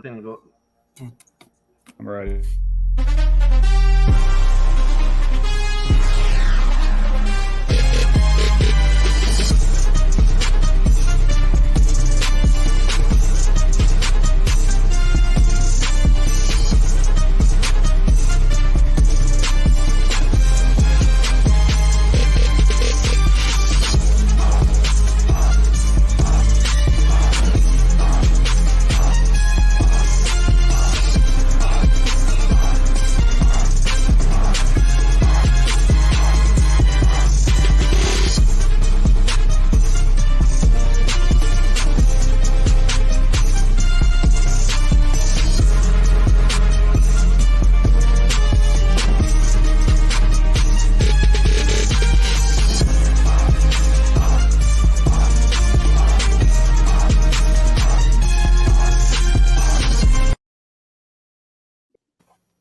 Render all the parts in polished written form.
thing to go. I'm ready.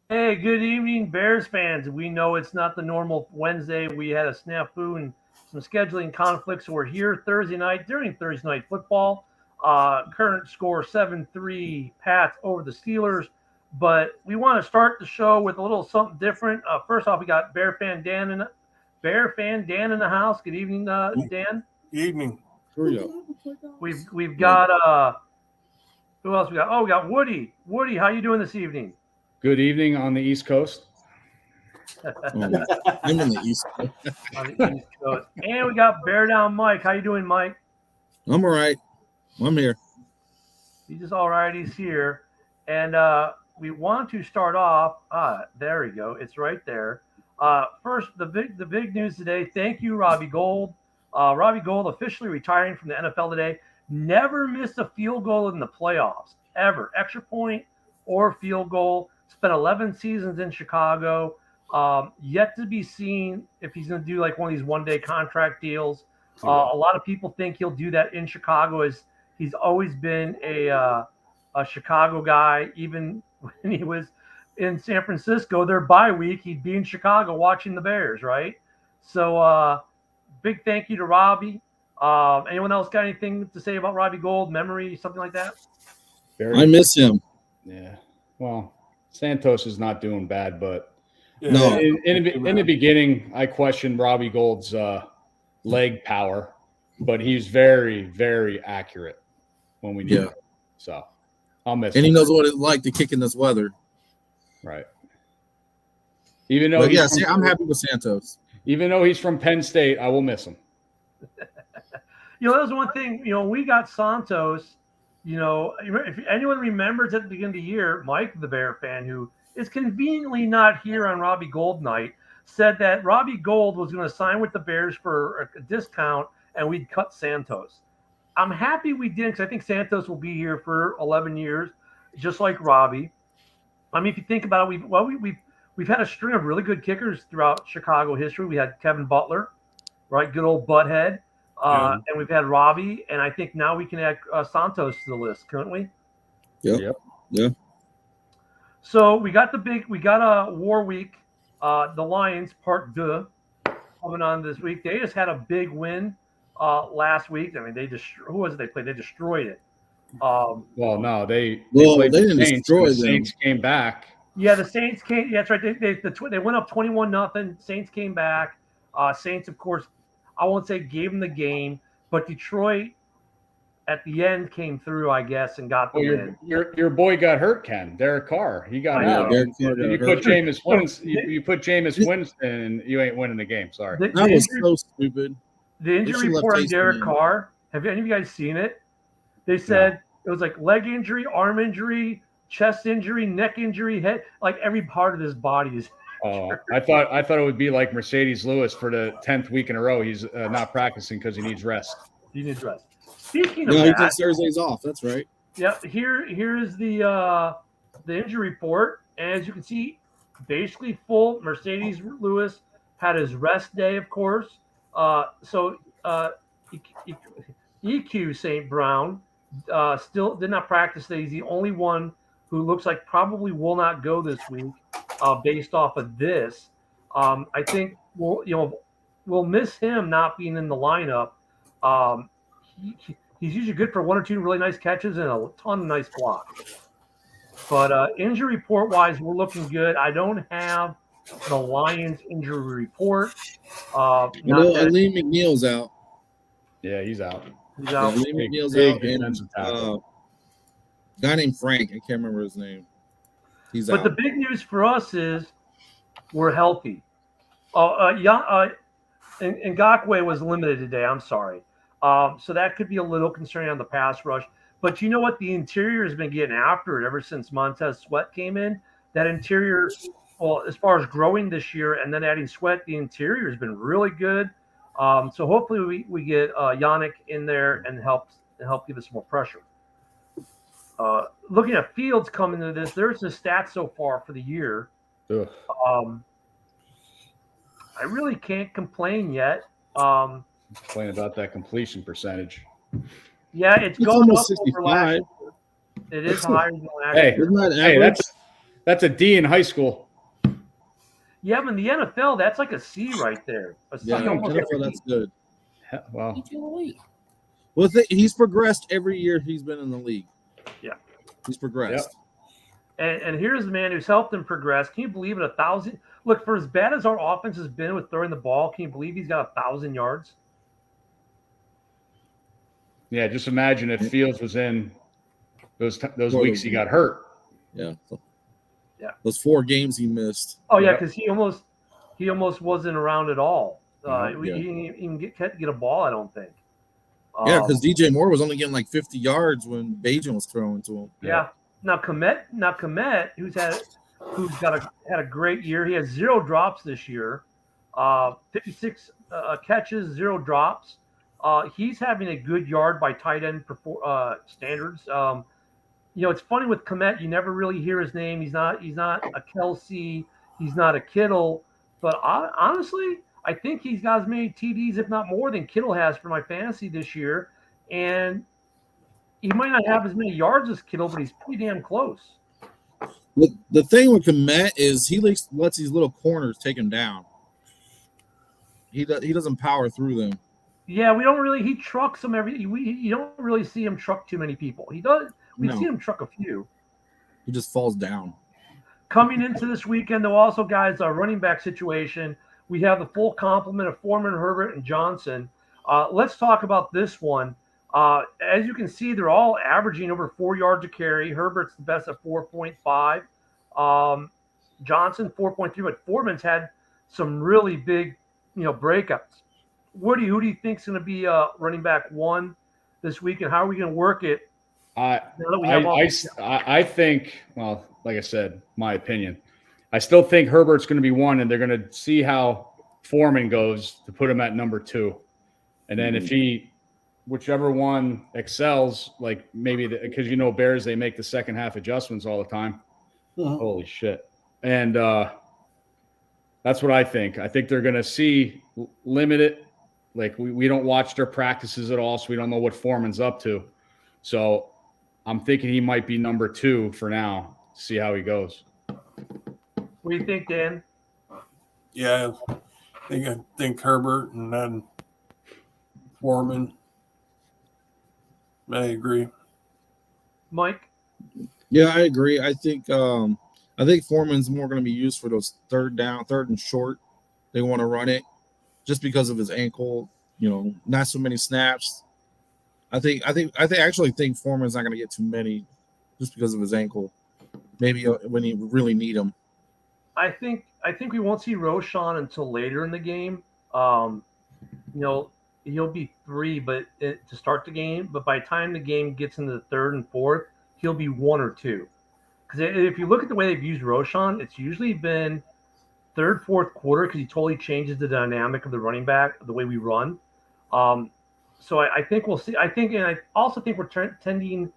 Hey, good evening, Bears fans. We know it's not the normal Wednesday. We had a snafu and some scheduling conflicts. So we're here Thursday night during Thursday night football. Current score 7-3 Pats over the Steelers. But we want to start the show with a little something different. First off, we got Bear fan Dan in the house. Good evening, Dan. Good evening. We've got who else we got? Oh, we got Woody. Woody, how you doing this evening? Good evening on the East Coast. I'm in the East. On the East Coast. And we got Bear Down Mike. How you doing, Mike? I'm all right. I'm here. He's just all right. He's here. And we want to start off. There we go. It's right there. First, the big news today. Thank you, Robbie Gould. Robbie Gould officially retiring from the NFL today. Never missed a field goal in the playoffs, ever. Extra point or field goal. Spent 11 seasons in Chicago. Yet to be seen if he's going to do like one of these one-day contract deals. A lot of people think he'll do that in Chicago, as he's always been a Chicago guy. Even when he was in San Francisco, their bye week, he'd be in Chicago watching the Bears, right? So big thank you to Robbie. Anyone else got anything to say about Robbie Gould, memory, something like that? I miss him. Yeah. Well, Santos is not doing bad, but No. in the beginning, I questioned Robbie Gould's leg power, but he's very, very accurate when we need him. So I'll miss him. And he knows what it's like to kick in this weather. Right. Even though I'm happy with Santos. Even though he's from Penn State, I will miss him. That was one thing. We got Santos. If anyone remembers at the beginning of the year, Mike, the Bear fan, who is conveniently not here on Robbie Gould night, said that Robbie Gould was going to sign with the Bears for a discount and we'd cut Santos. I'm happy we didn't, because I think Santos will be here for 11 years, just like Robbie. I mean, if you think about it, we've had a string of really good kickers throughout Chicago history. We had Kevin Butler, right? Good old butthead. And we've had Robbie, and I think now we can add Santos to the list, couldn't we? Yep. So we got a War Week, the Lions Part 2 coming on this week. They just had a big win last week. I mean, who was it they played? They destroyed it. They didn't destroy them. The Saints came back. Yeah, the Saints came. Yeah, that's right. They went up 21-0. Saints came back. Saints, of course, I won't say gave them the game, but Detroit at the end came through, I guess, and got the win. Your boy got hurt, Ken. Derek Carr. He got hurt. You put Jameis Winston, you ain't winning the game. Sorry. That was so stupid. The injury report on Derek Carr, have any of you guys seen it? They said it was like leg injury, arm injury, chest injury, neck injury, head, like every part of his body is. Oh, I thought it would be like Mercedes Lewis for the 10th week in a row. He's not practicing because he needs rest. He needs rest. Speaking of he that, takes Thursdays off. That's right. Yeah, here is the injury report. As you can see, basically full. Mercedes Lewis had his rest day, of course. So EQ St. Brown still did not practice today. He's the only one who looks like probably will not go this week. Based off of this, I think we'll miss him not being in the lineup. He's usually good for one or two really nice catches and a ton of nice blocks. But injury report wise, we're looking good. I don't have the Lions injury report. I Not know that Lee McNeil's out. Yeah, he's out. he's Yeah, out. Lee Big, McNeil's big out, and defensive tackle. guy named Frank. I can't remember his name. He's But out. the big news for us is we're healthy. Ngakwe was limited today. I'm sorry. So that could be a little concerning on the pass rush. But you know what? The interior has been getting after it ever since Montez Sweat came in. That interior, well, as far as growing this year and then adding Sweat, the interior has been really good. So hopefully we get Yannick in there and help give us more pressure. Looking at Fields coming into this, there's the stats so far for the year. Ugh. I really can't complain yet. Complain about that completion percentage. Yeah, it's going almost up over last 65. year. It is higher than last Hey, year. Isn't that Hey, average? that's a D in high school. Yeah, but in the NFL, that's like a C right there. A C, Yeah, almost NFL, a that's C. good. Well, Well, he's progressed every year he's been in the league. Yeah. He's progressed. And here's the man who's helped him progress. Can you believe it? 1,000. Look, for as bad as our offense has been with throwing the ball, can you believe he's got 1,000 yards? yeah, just imagine if Fields was in those Or weeks the- he got hurt. Yeah. Yeah. Those 4 games he missed. Oh yeah, Yep. because he almost wasn't around at all. Yep. He didn't even get a ball, I don't think. Yeah, because DJ Moore was only getting like 50 yards when Bajan was throwing to him. Yeah. Now Komet, who's had a great year. He has 0 drops this year. 56 catches, 0 drops. He's having a good yard by tight end standards. It's funny with Komet, you never really hear his name. He's not a Kelsey, he's not a Kittle, but honestly, I think he's got as many TDs, if not more, than Kittle has for my fantasy this year. And he might not have as many yards as Kittle, but he's pretty damn close. The thing with Komet is he lets these little corners take him down. He doesn't power through them. Yeah, he trucks them you don't really see him truck too many people. He does. We've seen him truck a few. He just falls down. Coming into this weekend, though, also, guys, our running back situation, we have the full complement of Foreman, Herbert, and Johnson. Let's talk about this one. As you can see, they're all averaging over 4 yards a carry. Herbert's the best at 4.5. Johnson, 4.3, but Foreman's had some really big, breakouts. Who do you think is going to be running back 1 this week, and how are we going to work it? I think, well, like I said, my opinion, I still think Herbert's going to be 1, and they're going to see how Foreman goes to put him at number 2. And then if whichever one excels, like maybe because Bears, they make the second half adjustments all the time. Holy shit. And that's what I think. I think they're going to see limited. Like we don't watch their practices at all, so we don't know what Foreman's up to. So I'm thinking he might be number 2 for now. See how he goes. What do you think, Dan? Yeah, I think Herbert and then Foreman. I agree. Mike? Yeah, I agree. I think Foreman's more going to be used for those third and short. They want to run it just because of his ankle. Not so many snaps. I actually think Foreman's not going to get too many just because of his ankle. Maybe when you really need him. I think we won't see Roshan until later in the game. He'll be 3, to start the game. But by the time the game gets into the 3rd and 4th, he'll be 1 or 2. Because if you look at the way they've used Roshan, it's usually been 3rd, 4th quarter because he totally changes the dynamic of the running back, the way we run. So I think we'll see. And I also think we're tending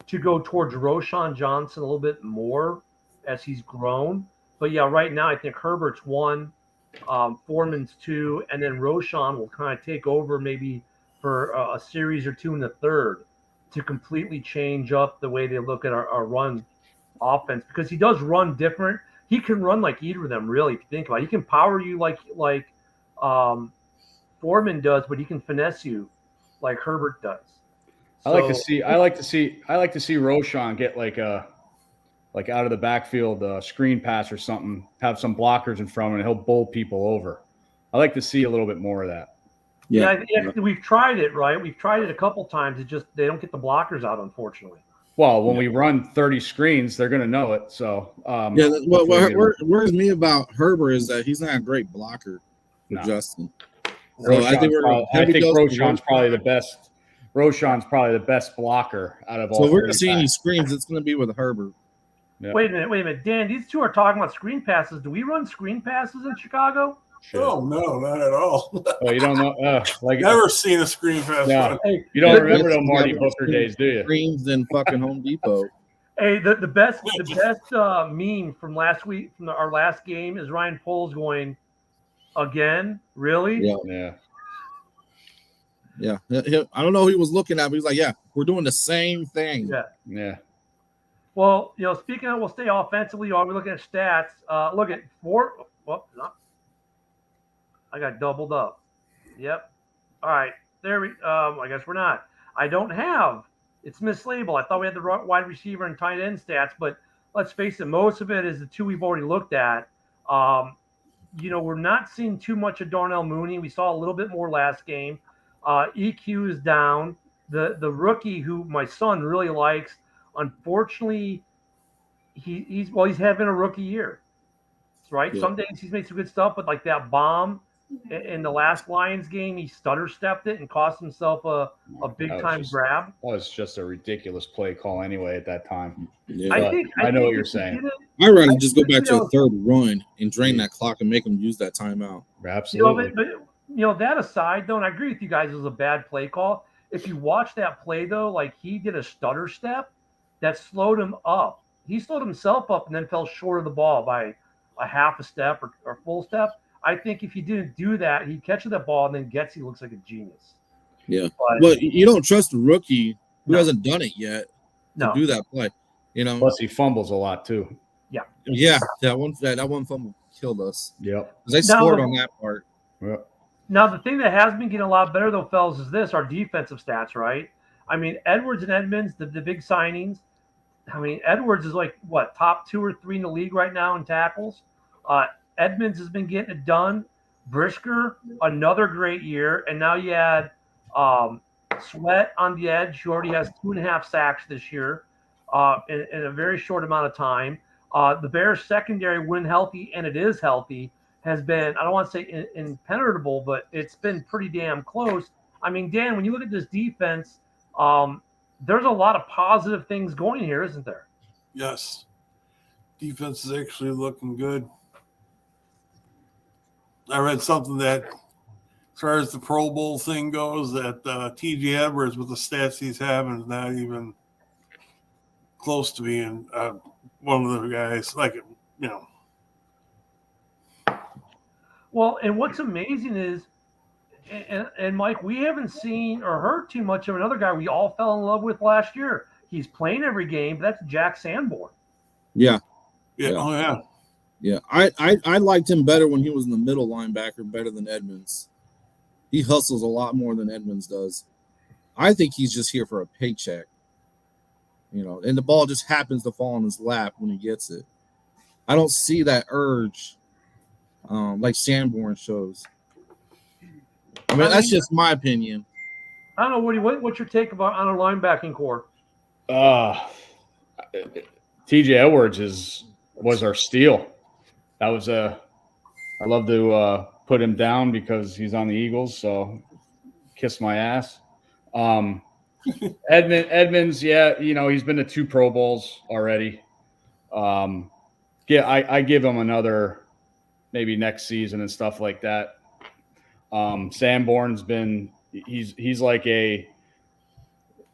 to go towards Roshan Johnson a little bit more as he's grown. But yeah, right now I think Herbert's 1, Foreman's 2, and then Roshan will kind of take over maybe for a series or 2 in the 3rd to completely change up the way they look at our run offense, because he does run different. He can run like either of them, really, if you think about it. He can power you like Foreman does, but he can finesse you like Herbert does. I like to see Roshan get like a like out of the backfield, screen pass or something, have some blockers in front of him, and he'll bowl people over. I like to see a little bit more of that. Yeah, we've tried it, right? We've tried it a couple times. It just they don't get the blockers out, unfortunately. Well, when we run 30 screens, they're going to know it. So what worries me about Herbert is that he's not a great blocker for Justin. So I think Roshan's probably the best. Roshan's probably the best blocker out of all. So if we're going to see any screens, it's going to be with Herbert. Yeah. Wait a minute, Dan. These two are talking about screen passes. Do we run screen passes in Chicago? Shit. Oh no, not at all. Oh, you don't know? Never seen a screen pass. Yeah. Hey, you don't remember those Marty Booker days, do you? Screens in fucking Home Depot. Hey, the best meme from last week from our last game is Ryan Poles going again. Really? Yeah. I don't know who he was looking at, but he's like, "Yeah, we're doing the same thing." Yeah. Well, speaking of, we'll stay offensively. While we're looking at stats, look at four. Well, I got doubled up. Yep. All right. There we. I guess we're not. I don't have. It's mislabeled. I thought we had the wide receiver and tight end stats, but let's face it. Most of it is the two we've already looked at. We're not seeing too much of Darnell Mooney. We saw a little bit more last game. EQ is down. The rookie who my son really likes. Unfortunately, he's having a rookie year. Right. Yeah. Some days he's made some good stuff, but like that bomb in the last Lions game, he stutter stepped it and cost himself a big time grab. That was just a ridiculous play call anyway at that time. Yeah. I know what you're saying. I'd rather just go back to a third run and drain that clock and make him use that timeout. Absolutely. But that aside, though, and I agree with you guys, it was a bad play call. If you watch that play, though, like he did a stutter step that slowed him up. He slowed himself up and then fell short of the ball by a half a step or full step. I think if he didn't do that, he catches that ball and then he looks like a genius. Yeah. But you don't trust a rookie who hasn't done it yet to do that play. Plus he fumbles a lot too. Yeah. Yeah. That one fumble killed us. Yep. Because they scored on that part. Yep. Now the thing that has been getting a lot better though, fellas, is our defensive stats, right? I mean, Edwards and Edmonds, the big signings. I mean, Edwards is like top 2 or 3 in the league right now in tackles. Edmonds has been getting it done. Brisker, another great year, and now you add Sweat on the edge, who already has 2.5 sacks this year in a very short amount of time. The Bears secondary, when healthy, and it is healthy, has been, I don't want to say impenetrable, but it's been pretty damn close. I mean, Dan, when you look at this defense, there's a lot of positive things going here, isn't there? Yes. Defense is actually looking good. I read something that, as far as the Pro Bowl thing goes, that T.J. Edwards, with the stats he's having, is not even close to being one of the guys. Well, and what's amazing is, and Mike, we haven't seen or heard too much of another guy we all fell in love with last year. He's playing every game, but that's Jack Sanborn. Yeah. Yeah. Oh, yeah. Yeah. I liked him better when he was in the middle linebacker, better than Edmonds. He hustles a lot more than Edmonds does. I think he's just here for a paycheck. And the ball just happens to fall in his lap when he gets it. I don't see that urge like Sanborn shows. I mean, that's just my opinion. I don't know, Woody. What's your take on our linebacking core? T.J. Edwards was our steal. That was I love to put him down because he's on the Eagles. So kiss my ass. Edmonds, yeah, he's been to 2 Pro Bowls already. I give him another maybe next season and stuff like that. Sanborn's been he's like a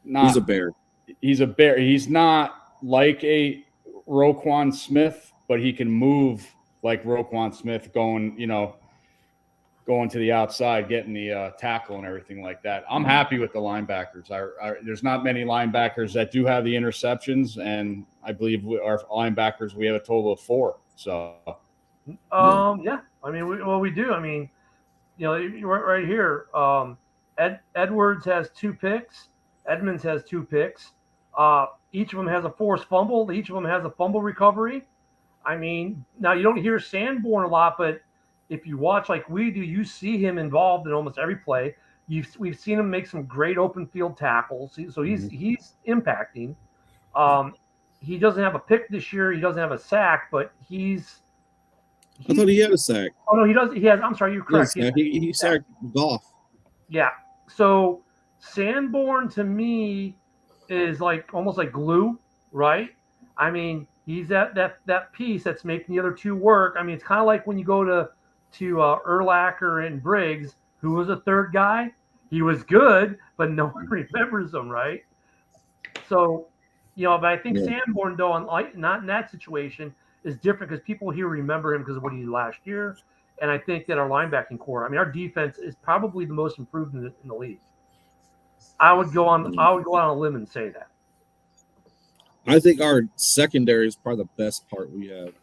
not he's a bear. He's a bear. He's not like a Roquan Smith, but he can move like Roquan Smith going to the outside, getting the tackle and everything like that. I'm happy with the linebackers. There's not many linebackers that do have the interceptions, and I believe our linebackers, we have a total of 4. So, yeah. I mean, we do. I mean, right here, Edwards has 2 picks. Edmonds has 2 picks. Each of them has a forced fumble. Each of them has a fumble recovery. I mean, now you don't hear Sanborn a lot, but if you watch like we do, you see him involved in almost every play. We've seen him make some great open field tackles, so he's impacting. Um, he doesn't have a pick this year. He doesn't have a sack, but I thought he had a sack. Oh no, he does. He has. I'm sorry, you're correct. He sacked Goff. Yeah. So Sanborn to me is like almost like glue, right? I mean, he's that piece that's making the other two work. I mean, it's kind of like when you go to Urlacher and Briggs, who was a third guy. He was good, but no one remembers him, right? So, but I think Sanborn though, not in that situation, is different because people here remember him because of what he did last year. And I think that our linebacking core, I mean, our defense is probably the most improved in the league. I would go on a limb and say that. I think our secondary is probably the best part we have.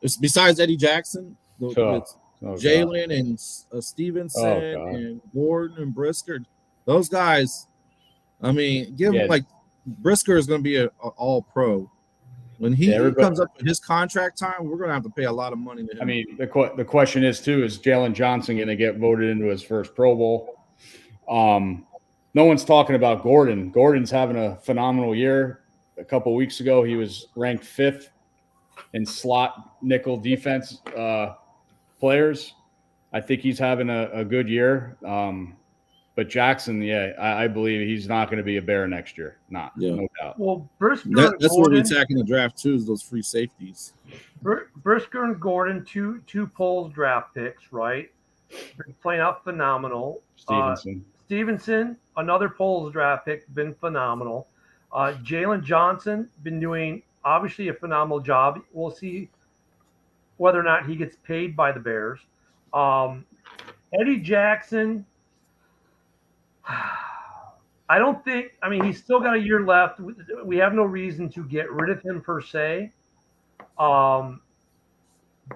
It's besides Eddie Jackson, it's Jalen and Stevenson and Gordon and Brisker. Those guys, I mean, give him like Brisker is going to be an all-pro. When he comes up with his contract time, we're going to have to pay a lot of money to him. I mean, the question is, too, is Jalen Johnson going to get voted into his first Pro Bowl? No one's talking about Gordon. Gordon's having a phenomenal year. A couple of weeks ago, he was ranked 5th in slot nickel defense players. I think he's having a good year. But Jackson, I believe he's not going to be a Bear next year. No doubt. Well, Brisker that's what we attack in the draft too, is those free safeties. Brisker and Gordon, two polls draft picks, right? Been playing out phenomenal. Stevenson, another polls draft pick, been phenomenal. Jalen Johnson been doing obviously a phenomenal job. We'll see whether or not he gets paid by the Bears. Eddie Jackson. I don't think. I mean, he's still got a year left. We have no reason to get rid of him per se. But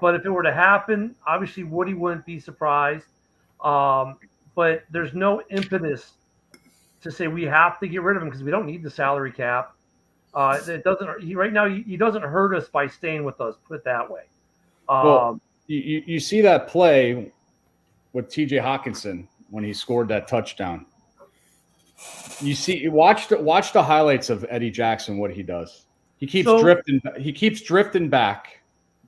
if it were to happen, obviously Woody wouldn't be surprised. But there's no impetus to say we have to get rid of him because we don't need the salary cap. It doesn't. Right now, he doesn't hurt us by staying with us. Put it that way. Well, you see that play with T.J. Hawkinson when he scored that touchdown. You see, watch the highlights of Eddie Jackson. What he does, he keeps drifting back,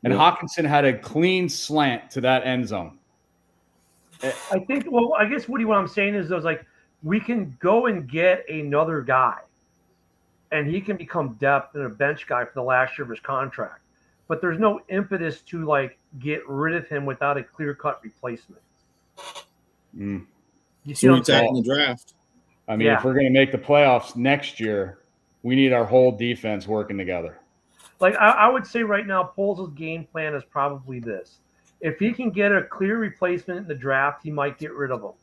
and Hawkinson had a clean slant to that end zone. I think. Well, I guess Woody, what I'm saying is, like we can go and get another guy, and he can become depth and a bench guy for the last year of his contract. But there's no impetus to like get rid of him without a clear-cut replacement. You see what I'm saying? In the draft. I mean, if we're going to make the playoffs next year, we need our whole defense working together. Like I would say right now, Poles' game plan is probably this. If he can get a clear replacement in the draft, he might get rid of him,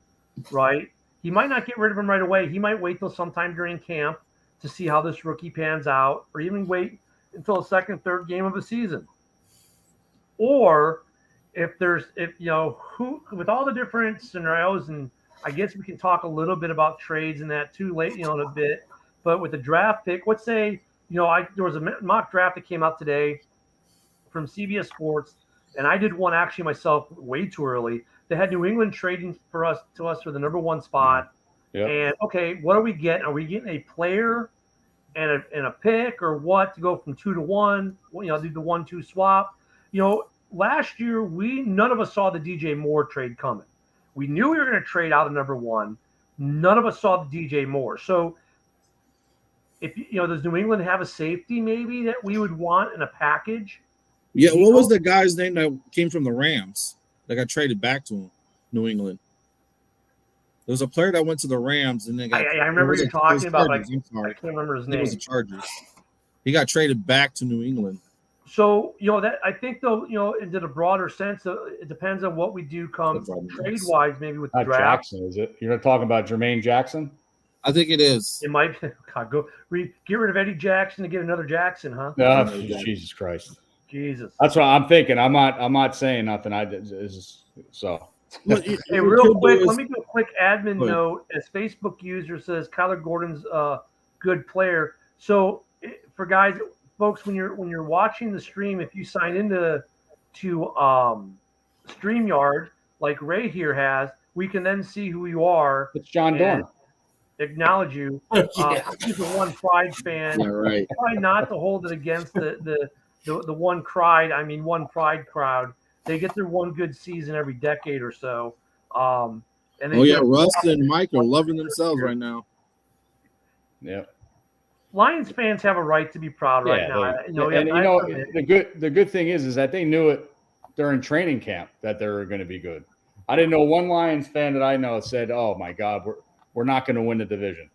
right? He might not get rid of him right away. He might wait till sometime during camp to see how this rookie pans out, or even wait until the second, third game of the season. Or if who with all the different scenarios, and I guess we can talk a little bit about trades and that too late, in a bit. But with the draft pick, let's say, there was a mock draft that came out today from CBS Sports, and I did one actually myself way too early. They had New England trading to us for the number 1 spot. Yep. And okay, what are we getting? Are we getting a player and a pick, or what, to go from 2 to 1? Do the 1-2 swap. Last year none of us saw the DJ Moore trade coming. We knew we were going to trade out of number 1. None of us saw the DJ Moore. So, if does New England have a safety maybe that we would want in a package? Yeah, what was the guy's name that came from the Rams that got traded back to him, New England? There was a player that went to the Rams, and then I remember you talking about. I can't remember his name. It was the Chargers. He got traded back to New England. So that I think though into the broader sense, it depends on what we do come trade wise, maybe with the draft. Jackson, is it? You're not talking about Jermaine Jackson? I think it is. It might get rid of Eddie Jackson to get another Jackson, huh? No, Jesus Christ. Jesus. That's what I'm thinking. I'm not saying nothing. So. Hey, real quick, let me do a quick admin note. As Facebook user says, Kyler Gordon's a good player. So for guys, folks, when you're watching the stream, if you sign into StreamYard like Ray here has, we can then see who you are It's John and Dorn. acknowledge you. Yeah. He's a one Pride fan. Yeah, right. Try not to hold it against the one one Pride crowd. They get their one good season every decade or so. And Oh they did yeah, a Russ and Mike are loving themselves right now. Yep. Lions fans have a right to be proud right Yeah, now. and I have to admit, the good thing is that they knew it during training camp that they were going to be good. I didn't know one Lions fan that I know said, "Oh my God, we're not going to win the division."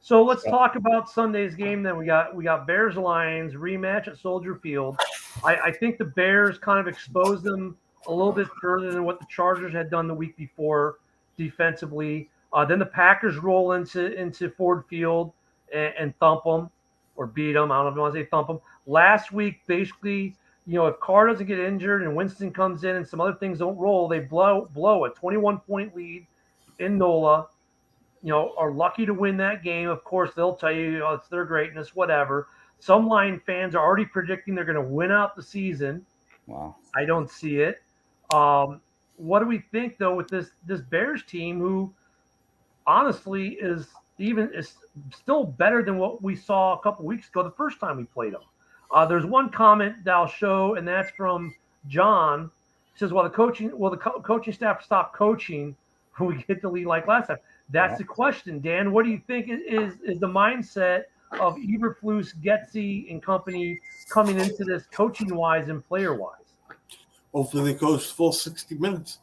so let's talk about Sunday's game. Then we got Bears Lions rematch at Soldier Field. I think the Bears kind of exposed them a little bit further than what the Chargers had done the week before defensively. Then the Packers roll into Ford Field and thump them or beat them. I don't know if you want to say thump them. Last week, basically, if Carr doesn't get injured and Winston comes in and some other things don't roll, they blow a 21-point lead in NOLA. Are lucky to win that game. Of course, they'll tell you, it's their greatness, whatever. Some Lion fans are already predicting they're going to win out the season. Wow. I don't see it. What do we think though with this Bears team, who honestly is still better than what we saw a couple weeks ago, the first time we played them? There's one comment that I'll show, and that's from John. He says, coaching staff stop coaching when we get the lead like last time. That's the question, Dan. What do you think is the mindset of Eberflus, Getsy, and company coming into this coaching wise and player wise? Hopefully they coach full 60 minutes.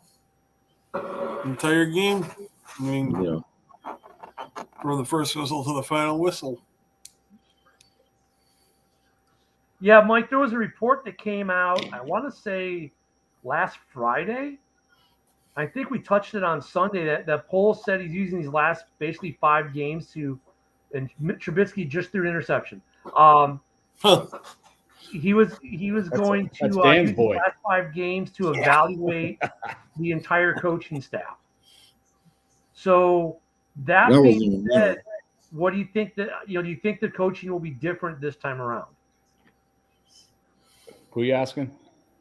Entire game. I mean, Yeah. from the first whistle to the final whistle. Yeah, Mike, there was a report that came out, I want to say last Friday. I think we touched it on Sunday that Pohl said he's using these last basically 5 games and Trubisky just threw an interception. He was going to that's Dan's use boy. the last 5 games to evaluate the entire coaching staff. So that being said, what do you think do you think the coaching will be different this time around? Who are you asking?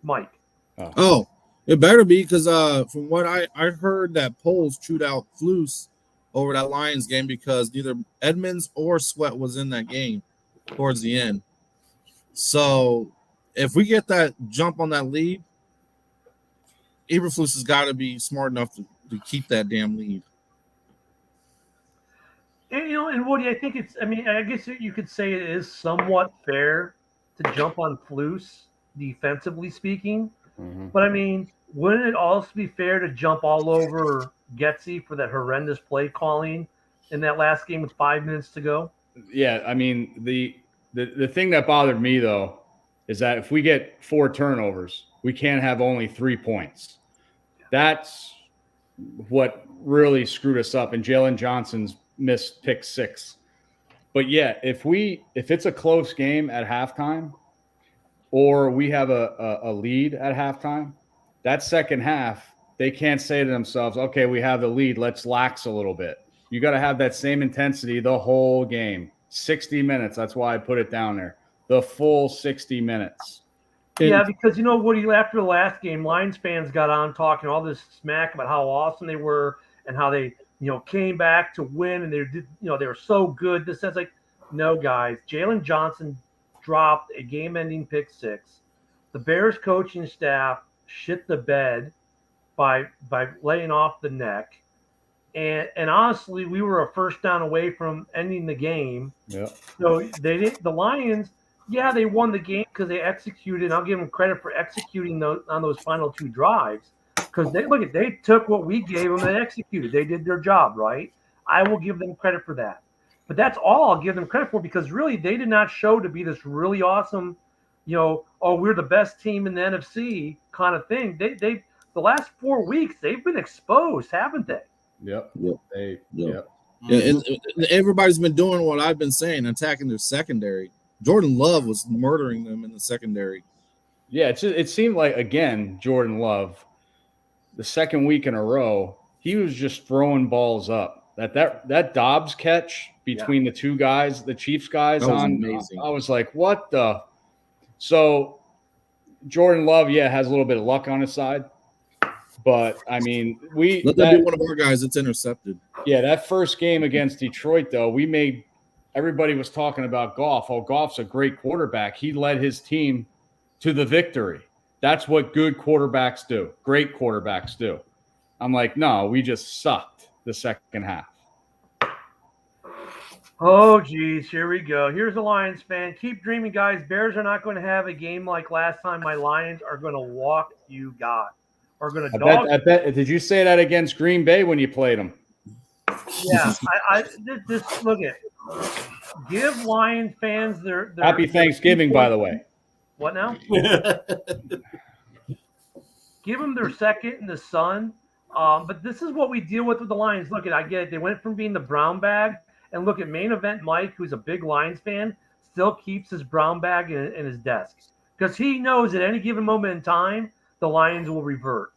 Mike. Oh, it better be because from what I heard that Poles chewed out Flus over that Lions game because neither Edmonds or Sweat was in that game towards the end. So if we get that jump on that lead, Eberflus has got to be smart enough to keep that damn lead. And Woody, I think I guess you could say it is somewhat fair to jump on Flus, defensively speaking. Mm-hmm. But wouldn't it also be fair to jump all over Getsy for that horrendous play calling in that last game with 5 minutes to go? Yeah, the thing that bothered me though is that if we get 4 turnovers, we can't have only 3 points. That's what really screwed us up. And Jalen Johnson's missed pick 6. But yeah, if it's a close game at halftime, or we have a lead at halftime, that second half, they can't say to themselves, okay, we have the lead, let's lax a little bit. You got to have that same intensity the whole game. 60 minutes, that's why I put it down there. The full 60 minutes. Yeah, because Woody, after the last game, Lions fans got on talking all this smack about how awesome they were and how they, came back to win and they were so good. This says no, guys, Jalen Johnson dropped a game-ending pick 6. The Bears coaching staff shit the bed by laying off the neck, and honestly, we were a first down away from ending the game. Yeah. So the Lions, yeah, they won the game because they executed. And I'll give them credit for executing on those final 2 drives because they took what we gave them and executed. They did their job, right? I will give them credit for that. But that's all I'll give them credit for because really they did not show to be this really awesome, we're the best team in the NFC kind of thing. They the last 4 weeks they've been exposed, haven't they? Yep. Yep. And everybody's been doing what I've been saying, attacking their secondary. Jordan Love was murdering them in the secondary. Yeah, it seemed like, again, Jordan Love, the second week in a row, he was just throwing balls up. That Dobbs catch between the two guys, the Chiefs guys That was on, amazing. I was like, what the? So Jordan Love, has a little bit of luck on his side, but I mean, Let that be one of our guys that's intercepted. that first game against Detroit, though, everybody was talking about Goff. Oh, Goff's a great quarterback. He led his team to the victory. That's what good quarterbacks do. Great quarterbacks do. I'm like, no, we just sucked the second half. Oh, geez, here we go. Here's a Lions fan. Keep dreaming, guys. Bears are not going to have a game like last time. My Lions are going to walk you guys. Are going to dog. I bet. Did you say that against Green Bay when you played them? Yeah, this look at. Give Lions fans their Happy Thanksgiving, by the way. What now? Give them their second in the sun. But this is what we deal with the Lions. Look at, I get it. They went from being the brown bag, and look at main event Mike, who's a big Lions fan, still keeps his brown bag in his desk because he knows at any given moment in time the Lions will revert.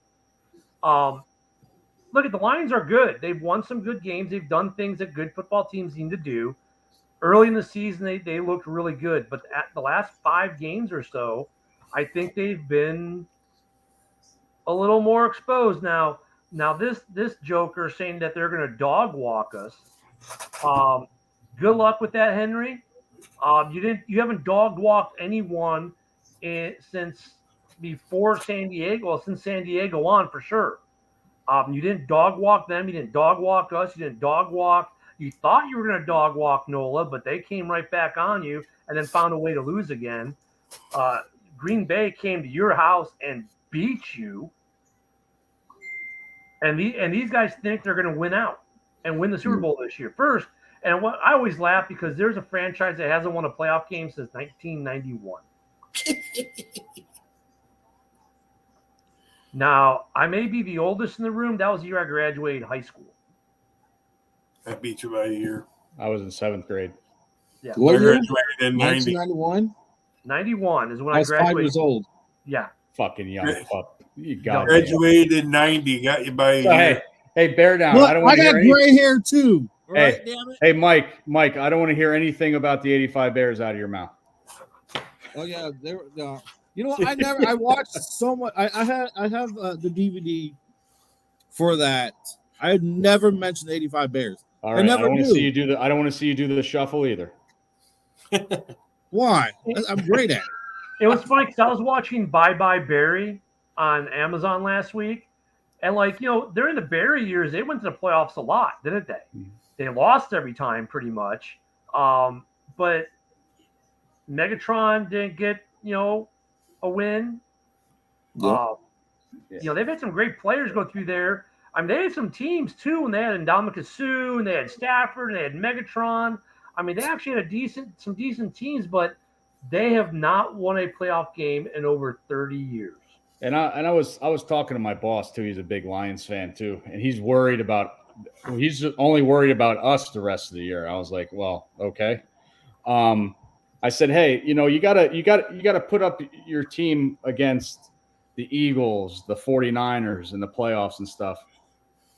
Look at the Lions are good. They've won some good games. They've done things that good football teams need to do. Early in the season, they looked really good, but at the last 5 games or so, I think they've been a little more exposed. Now this joker saying that they're going to dog walk us. Good luck with that, Henry. You haven't dog walked anyone since before San Diego. Well, since San Diego on for sure. You didn't dog walk them. You didn't dog walk us. You didn't dog walk. You thought you were going to dog walk NOLA, but they came right back on you and then found a way to lose again. Green Bay came to your house and beat you. And these guys think they're going to win out and win the Super Bowl this year first. And what I always laugh because there's a franchise that hasn't won a playoff game since 1991. Now, I may be the oldest in the room. That was the year I graduated high school. I beat you by a year. I was in 7th grade. Yeah. What I year? graduated in 90. 1991. 91 is when I I was graduated. 5 years old. Yeah. Fucking young pup. You got Graduated in 90. Got you by a year. Hey, bear down. Look, I don't want I to got hear gray hair too. Right? Hey. Damn it. Hey, Mike, I don't want to hear anything about the 85 Bears out of your mouth. Oh yeah, they were. You know what? I watched so much. I have the DVD for that. I had never mentioned the 85 Bears. All right. I don't want to see you do the. I don't want to see you do the shuffle either. Why? I'm great at it. It was funny because I was watching Bye Bye Barry on Amazon last week. And, during the Barry years, they went to the playoffs a lot, didn't they? Mm-hmm. They lost every time pretty much. But Megatron didn't get, a win. Yep. They've had some great players go through there. I mean, they had some teams, too, when they had Ndamukong Suh, and they had Stafford, and they had Megatron. I mean, they actually had some decent teams, but they have not won a playoff game in over 30 years. And I was talking to my boss too. He's a big Lions fan too, and he's only worried about us the rest of the year. I was like, well, okay. I said, hey, you gotta put up your team against the Eagles, the 49ers, and the playoffs and stuff.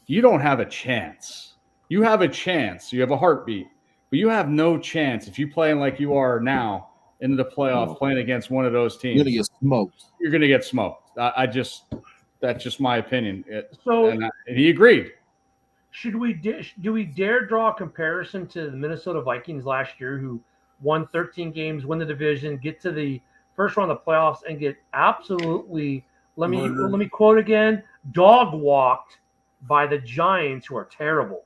You don't have a chance. You have a chance. You have a heartbeat, but you have no chance if you playing like you are now into the playoff, playing against one of those teams. You're gonna get smoked. You're gonna get smoked. That's just my opinion. And he agreed. Do we dare draw a comparison to the Minnesota Vikings last year, who won 13 games, win the division, get to the first round of the playoffs, and get absolutely let me quote again, dog walked by the Giants, who are terrible.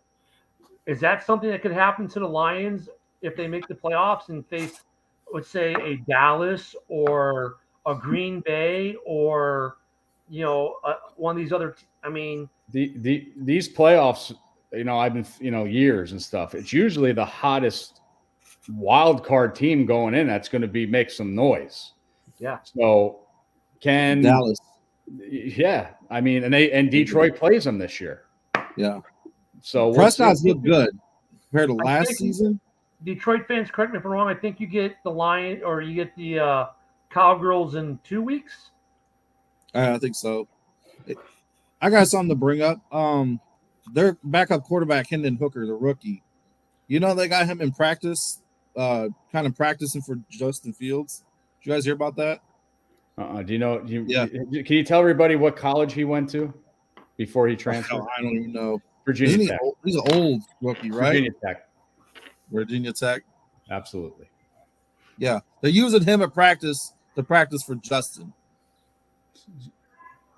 Is that something that could happen to the Lions if they make the playoffs and face, let's say, a Dallas or a Green Bay or one of these other? These playoffs, I've been years and stuff. It's usually the hottest wild card team going in that's going to make some noise. Yeah. So can Dallas? Yeah, and Detroit plays them this year. Yeah. So Prescott's look good compared to last season. Detroit fans, correct me if I'm wrong. I think you get the Lion or you get the Cowgirls in 2 weeks. I think so. I got something to bring up. their backup quarterback, Hendon Hooker, the rookie. You know, they got him in practice, kind of practicing for Justin Fields. Did you guys hear about that? Do you know? Yeah. Can you tell everybody what college he went to before he transferred? I don't even know. Virginia Isn't he Tech. old? He's an old rookie, right? Virginia Tech. Virginia Tech. Absolutely. Yeah. They're using him at practice to practice for Justin.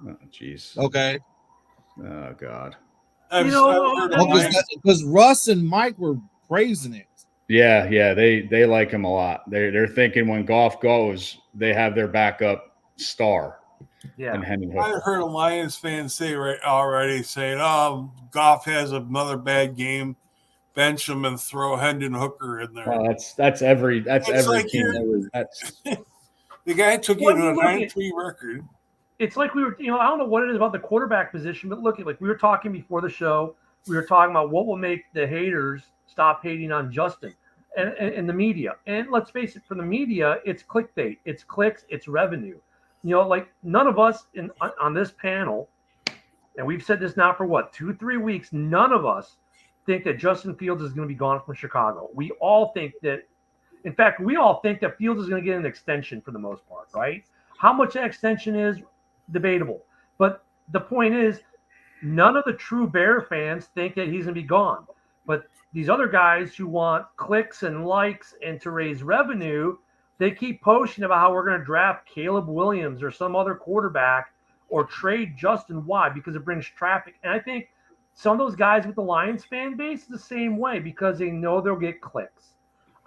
Oh, jeez. Okay. Oh, God. I've heard of Lions. Because Russ and Mike were praising it. Yeah, they like him a lot. They're thinking when Goff goes, they have their backup star. Yeah. And Hendon Hooker. I've heard a Lions fan say already saying, "Oh, Goff has another bad game. Bench him and throw Hendon Hooker in there." Well, that's every like team. That's the guy took you to a 9-3 record. It's like we were, I don't know what it is about the quarterback position, but look, like we were talking before the show, we were talking about what will make the haters stop hating on Justin and the media. And let's face it, for the media, it's clickbait, it's clicks, it's revenue. Like none of us on this panel, and we've said this now for 2-3 weeks, none of us think that Justin Fields is going to be gone from Chicago. We all think that, in fact, we all think that Fields is going to get an extension for the most part, right? How much that extension is debatable. But the point is, none of the true Bear fans think that he's going to be gone. But these other guys who want clicks and likes and to raise revenue, they keep posting about how we're going to draft Caleb Williams or some other quarterback or trade Justin. Why? Because it brings traffic. And I think some of those guys with the Lions fan base is the same way because they know they'll get clicks.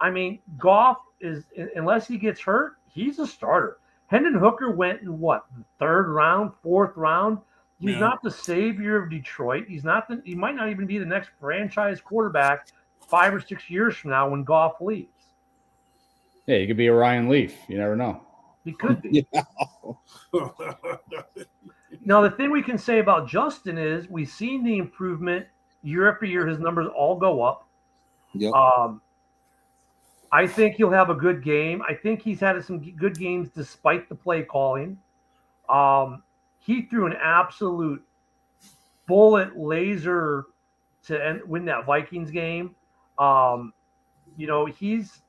I mean, Goff is, unless he gets hurt, he's a starter. Hendon Hooker went in third round, fourth round. He's not the savior of Detroit. He might not even be the next franchise quarterback 5 or 6 years from now when Goff leaves. Yeah, he could be a Ryan Leaf. You never know. He could be. Yeah. Now, the thing we can say about Justin is we've seen the improvement year after year. His numbers all go up. Yep. I think he'll have a good game. I think he's had some good games despite the play calling. He threw an absolute bullet laser to win that Vikings game. He's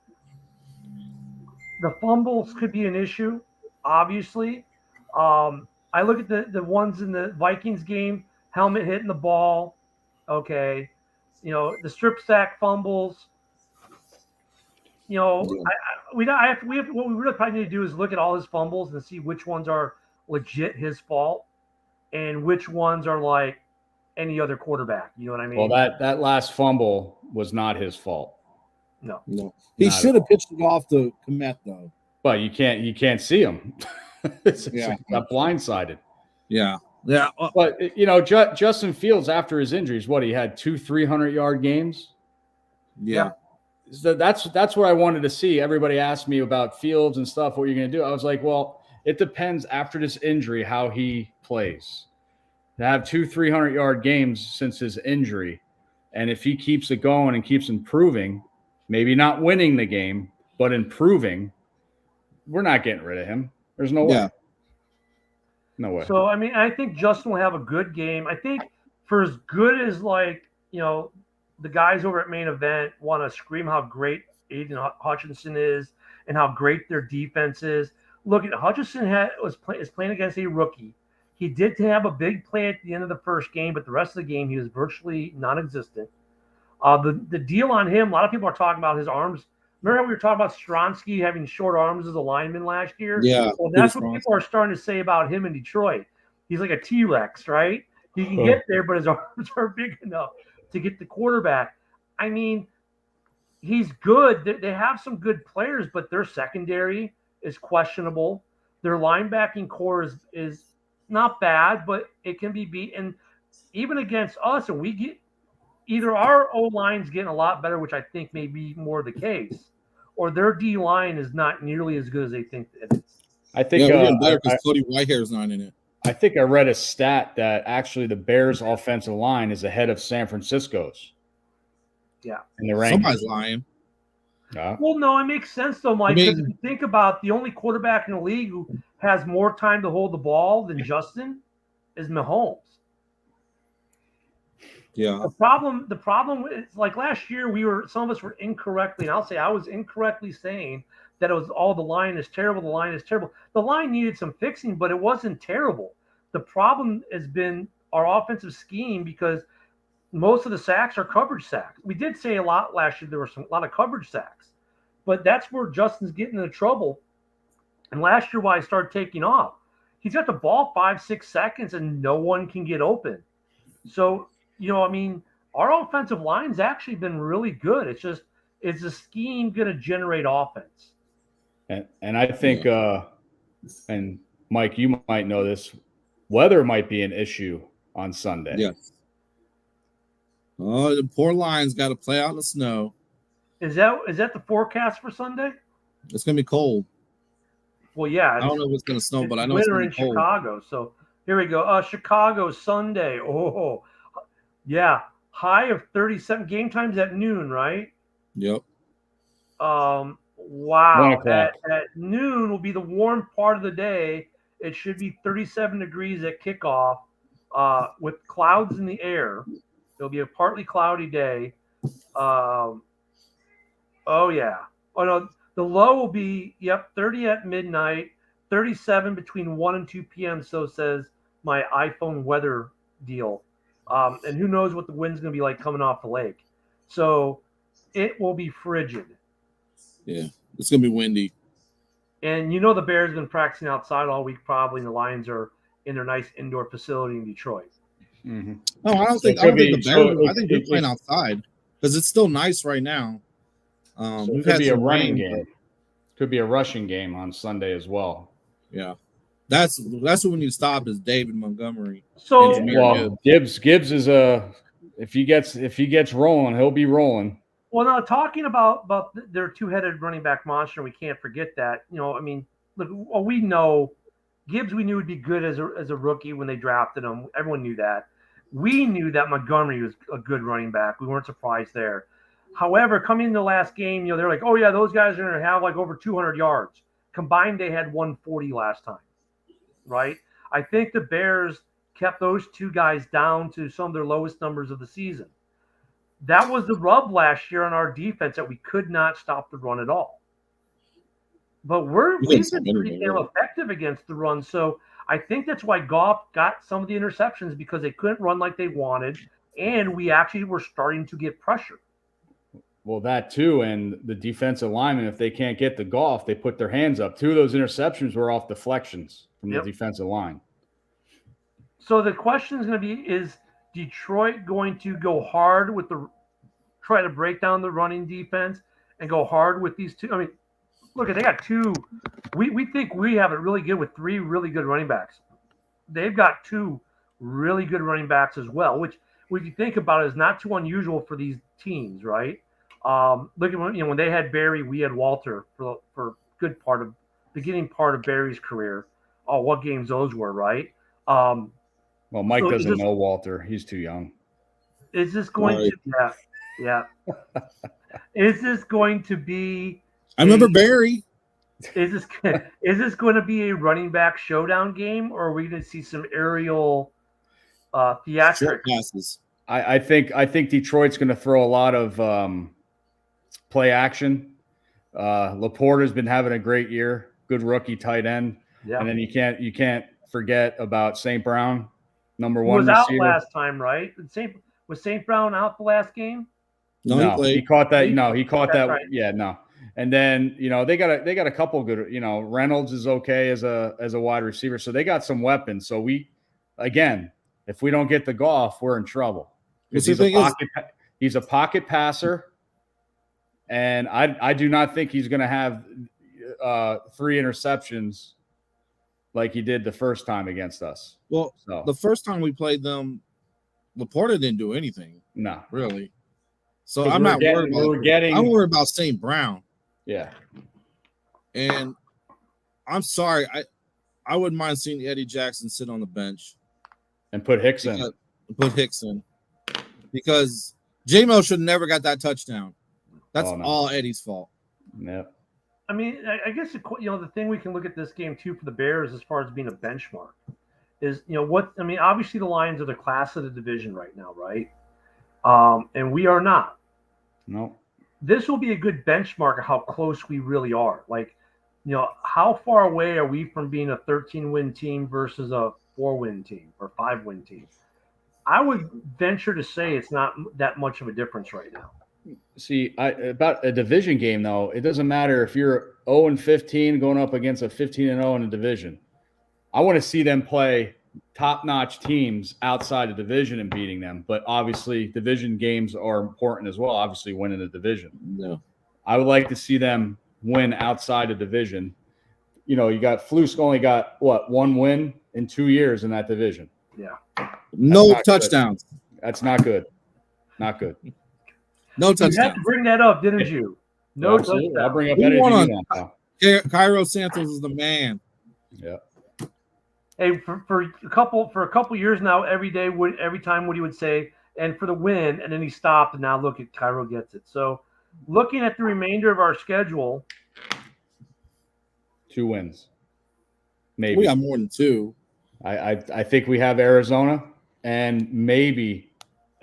the fumbles could be an issue, obviously. I look at the ones in the Vikings game, helmet hitting the ball. Okay. The strip sack fumbles. What we really probably need to do is look at all his fumbles and see which ones are legit his fault and which ones are like any other quarterback. You know what I mean? Well, that last fumble was not his fault. No. He should have pitched it off to Komet though. But you can't see him. Got blindsided. Yeah. But Justin Fields after his injuries, he had 2 300-yard games. Yeah. So that's what I wanted to see. Everybody asked me about Fields and stuff. What are you going to do? I was like, well, it depends after this injury how he plays. To have 2 300-yard games since his injury, and if he keeps it going and keeps improving, maybe not winning the game, but improving, we're not getting rid of him. There's no way. No way. So, I mean, I think Justin will have a good game. I think for as good as the guys over at Main Event want to scream how great Aiden Hutchinson is and how great their defense is. Look, Hutchinson is playing against a rookie. He did have a big play at the end of the first game, but the rest of the game he was virtually non-existent. The deal on him, a lot of people are talking about his arms. Remember how we were talking about Stronsky having short arms as a lineman last year? Yeah. Well, that's what people are starting to say about him in Detroit. He's like a T-Rex, right? He can get there, but his arms are big enough to get the quarterback. I mean, he's good. They have some good players, but their secondary is questionable. Their linebacking core is not bad, but it can be beat. And even against us, and we get either our O-line's getting a lot better, which I think may be more the case, or their D-line is not nearly as good as they think it is. I think we're getting better because Cody Whitehair's not in it. I think I read a stat that actually the Bears' offensive line is ahead of San Francisco's. Yeah. In the rankings. Somebody's lying. Well, no, it makes sense though, Mike. Because if you think about the only quarterback in the league who has more time to hold the ball than Justin is Mahomes. Yeah. The problem is like last year some of us were incorrectly, and I'll say I was incorrectly saying that it was the line is terrible, the line is terrible. The line needed some fixing, but it wasn't terrible. The problem has been our offensive scheme because most of the sacks are coverage sacks. We did say a lot last year there were a lot of coverage sacks, but that's where Justin's getting into trouble. And last year, why I started taking off, he's got the ball 5-6 seconds and no one can get open. So, I mean, our offensive line's actually been really good. It's just, is the scheme going to generate offense? And I think, and Mike, you might know this, weather might be an issue on Sunday. Yes. Oh, the poor Lions got to play out in the snow. Is that the forecast for Sunday? It's gonna be cold. Well, yeah. I don't know what's gonna snow, but I know it's winter gonna in be cold. Chicago. So here we go. Chicago Sunday. Oh, yeah. High of 37. Game time's at noon, right? Yep. Wow. 1 o'clock. At noon will be the warm part of the day. It should be 37 degrees at kickoff with clouds in the air. It'll be a partly cloudy day. Oh, yeah. Oh, no. The low will be, 30 at midnight, 37 between 1 and 2 p.m. So says my iPhone weather deal. And who knows what the wind's going to be like coming off the lake. So it will be frigid. Yeah, it's gonna be windy. And the Bears have been practicing outside all week probably, and the Lions are in their nice indoor facility in Detroit. Mm-hmm. No, I don't think the Bears. I think they're playing outside because it's still nice right now. So it could be a running game. Could be a rushing game on Sunday as well. Yeah, that's what we need to stop is David Montgomery. So Gibbs is if he gets rolling, he'll be rolling. Well, now talking about their two-headed running back monster, we can't forget that. I mean, look, we know Gibbs. We knew would be good as a rookie when they drafted him. Everyone knew that. We knew that Montgomery was a good running back. We weren't surprised there. However, coming into the last game, they're like, oh yeah, those guys are going to have like over 200 yards combined. They had 140 last time, right? I think the Bears kept those two guys down to some of their lowest numbers of the season. That was the rub last year on our defense that we could not stop the run at all. But we've been pretty damn effective against the run. So I think that's why Goff got some of the interceptions because they couldn't run like they wanted, and we actually were starting to get pressure. Well, that too, and the defensive linemen, if they can't get the Goff, they put their hands up. 2 of those interceptions were off deflections from the defensive line. So the question is going to be, is Detroit going to go hard with try to break down the running defense and go hard with these two? I mean, look, they got two. We think we have it really good with 3 really good running backs. They've got 2 really good running backs as well, which if you think about it is not too unusual for these teams, right? Look at when they had Barry, we had Walter for good part of beginning part of Barry's career. Oh, what games those were, right? Well, Mike doesn't know Walter. He's too young. Is this going to yeah. Is this going to be I remember Barry. Is this going to be a running back showdown game, or are we going to see some aerial theatrics? Passes. I think Detroit's going to throw a lot of play action. Laporta's been having a great year. Good rookie tight end. Yeah. And then you can't forget about St. Brown, number 1 receiver. Was out last time, right? Was St. Brown out the last game? No, he caught that. No, he caught that. Right. Yeah, no. And then they got a couple good. Reynolds is okay as a wide receiver, so they got some weapons. So if we don't get the Goff, we're in trouble because he's a pocket passer, and I do not think he's going to have 3 interceptions like he did the first time against us. Well, the first time we played them, Laporta didn't do anything. No, really. So I'm not worried about. I'm worried about St. Brown. Yeah. And I'm sorry, I wouldn't mind seeing Eddie Jackson sit on the bench and put Hicks in. Because J-Mo should have never got that touchdown. That's all Eddie's fault. Yeah. I mean, I guess the thing we can look at this game too for the Bears as far as being a benchmark is obviously the Lions are the class of the division right now, right? and we are not. No. This will be a good benchmark of how close we really are. Like, how far away are we from being a 13-win team versus a 4-win team or 5-win team? I would venture to say it's not that much of a difference right now. See, about a division game though, it doesn't matter if you're 0-15 going up against a 15-0 in a division. I want to see them play top-notch teams outside the division and beating them. But obviously, division games are important as well. Obviously, winning the division. No. I would like to see them win outside the division. You got Fluke only got what, 1 win in 2 years in that division. Yeah. No not good. touchdowns. That's not good. Not good. No You had to touchdowns. bring that up, didn't you? No Absolutely. touchdown. I'll bring up Who anything won you on- want now. Cairo Santos is the man. Yeah. Hey, for a couple years now, every time Woody would say, and for the win, and then he stopped, and now look at Cairo gets it. So, looking at the remainder of our schedule, 2 wins. Maybe. We got more than 2. I think we have Arizona and maybe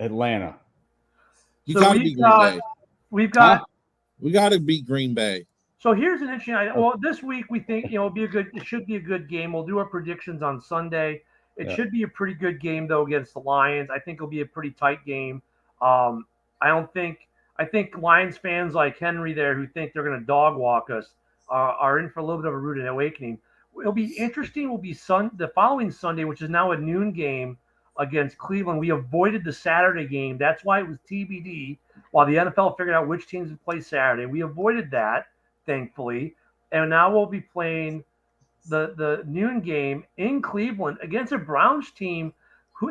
Atlanta. You So gotta we've beat Green got- Bay. we've got. Huh? We gotta beat Green Bay. So here's an interesting item. Well, this week we think it should be a good game. We'll do our predictions on Sunday. It Yeah. should be a pretty good game though against the Lions. I think it'll be a pretty tight game. I think Lions fans like Henry there who think they're going to dog walk us are in for a little bit of a rude awakening. It'll be interesting. Will be the following Sunday, which is now a noon game against Cleveland. We avoided the Saturday game. That's why it was TBD while the NFL figured out which teams would play Saturday. We avoided that, thankfully. And now we'll be playing the noon game in Cleveland against a Browns team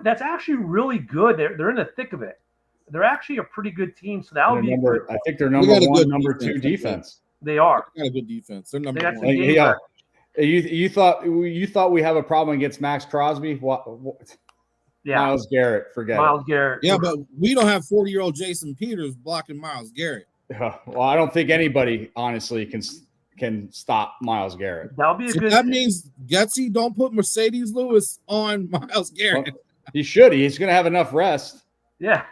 that's actually really good. They're in the thick of it. They're actually a pretty good team. So that'll be I think they're We number got a 1, good number defense. 2 defense. They are. They got a good defense. They're number They got 1. some game Yeah. plan. You thought we have a problem against Max Crosby? What? Yeah. Miles Garrett, forget Miles Garrett. Yeah, but we don't have 40-year-old Jason Peters blocking Miles Garrett. it. Well, I don't think anybody honestly can stop Miles Garrett. That'll be a So good. that means Getsy don't put Mercedes Lewis on Miles Garrett. Well, he should. He's going to have enough rest. Yeah.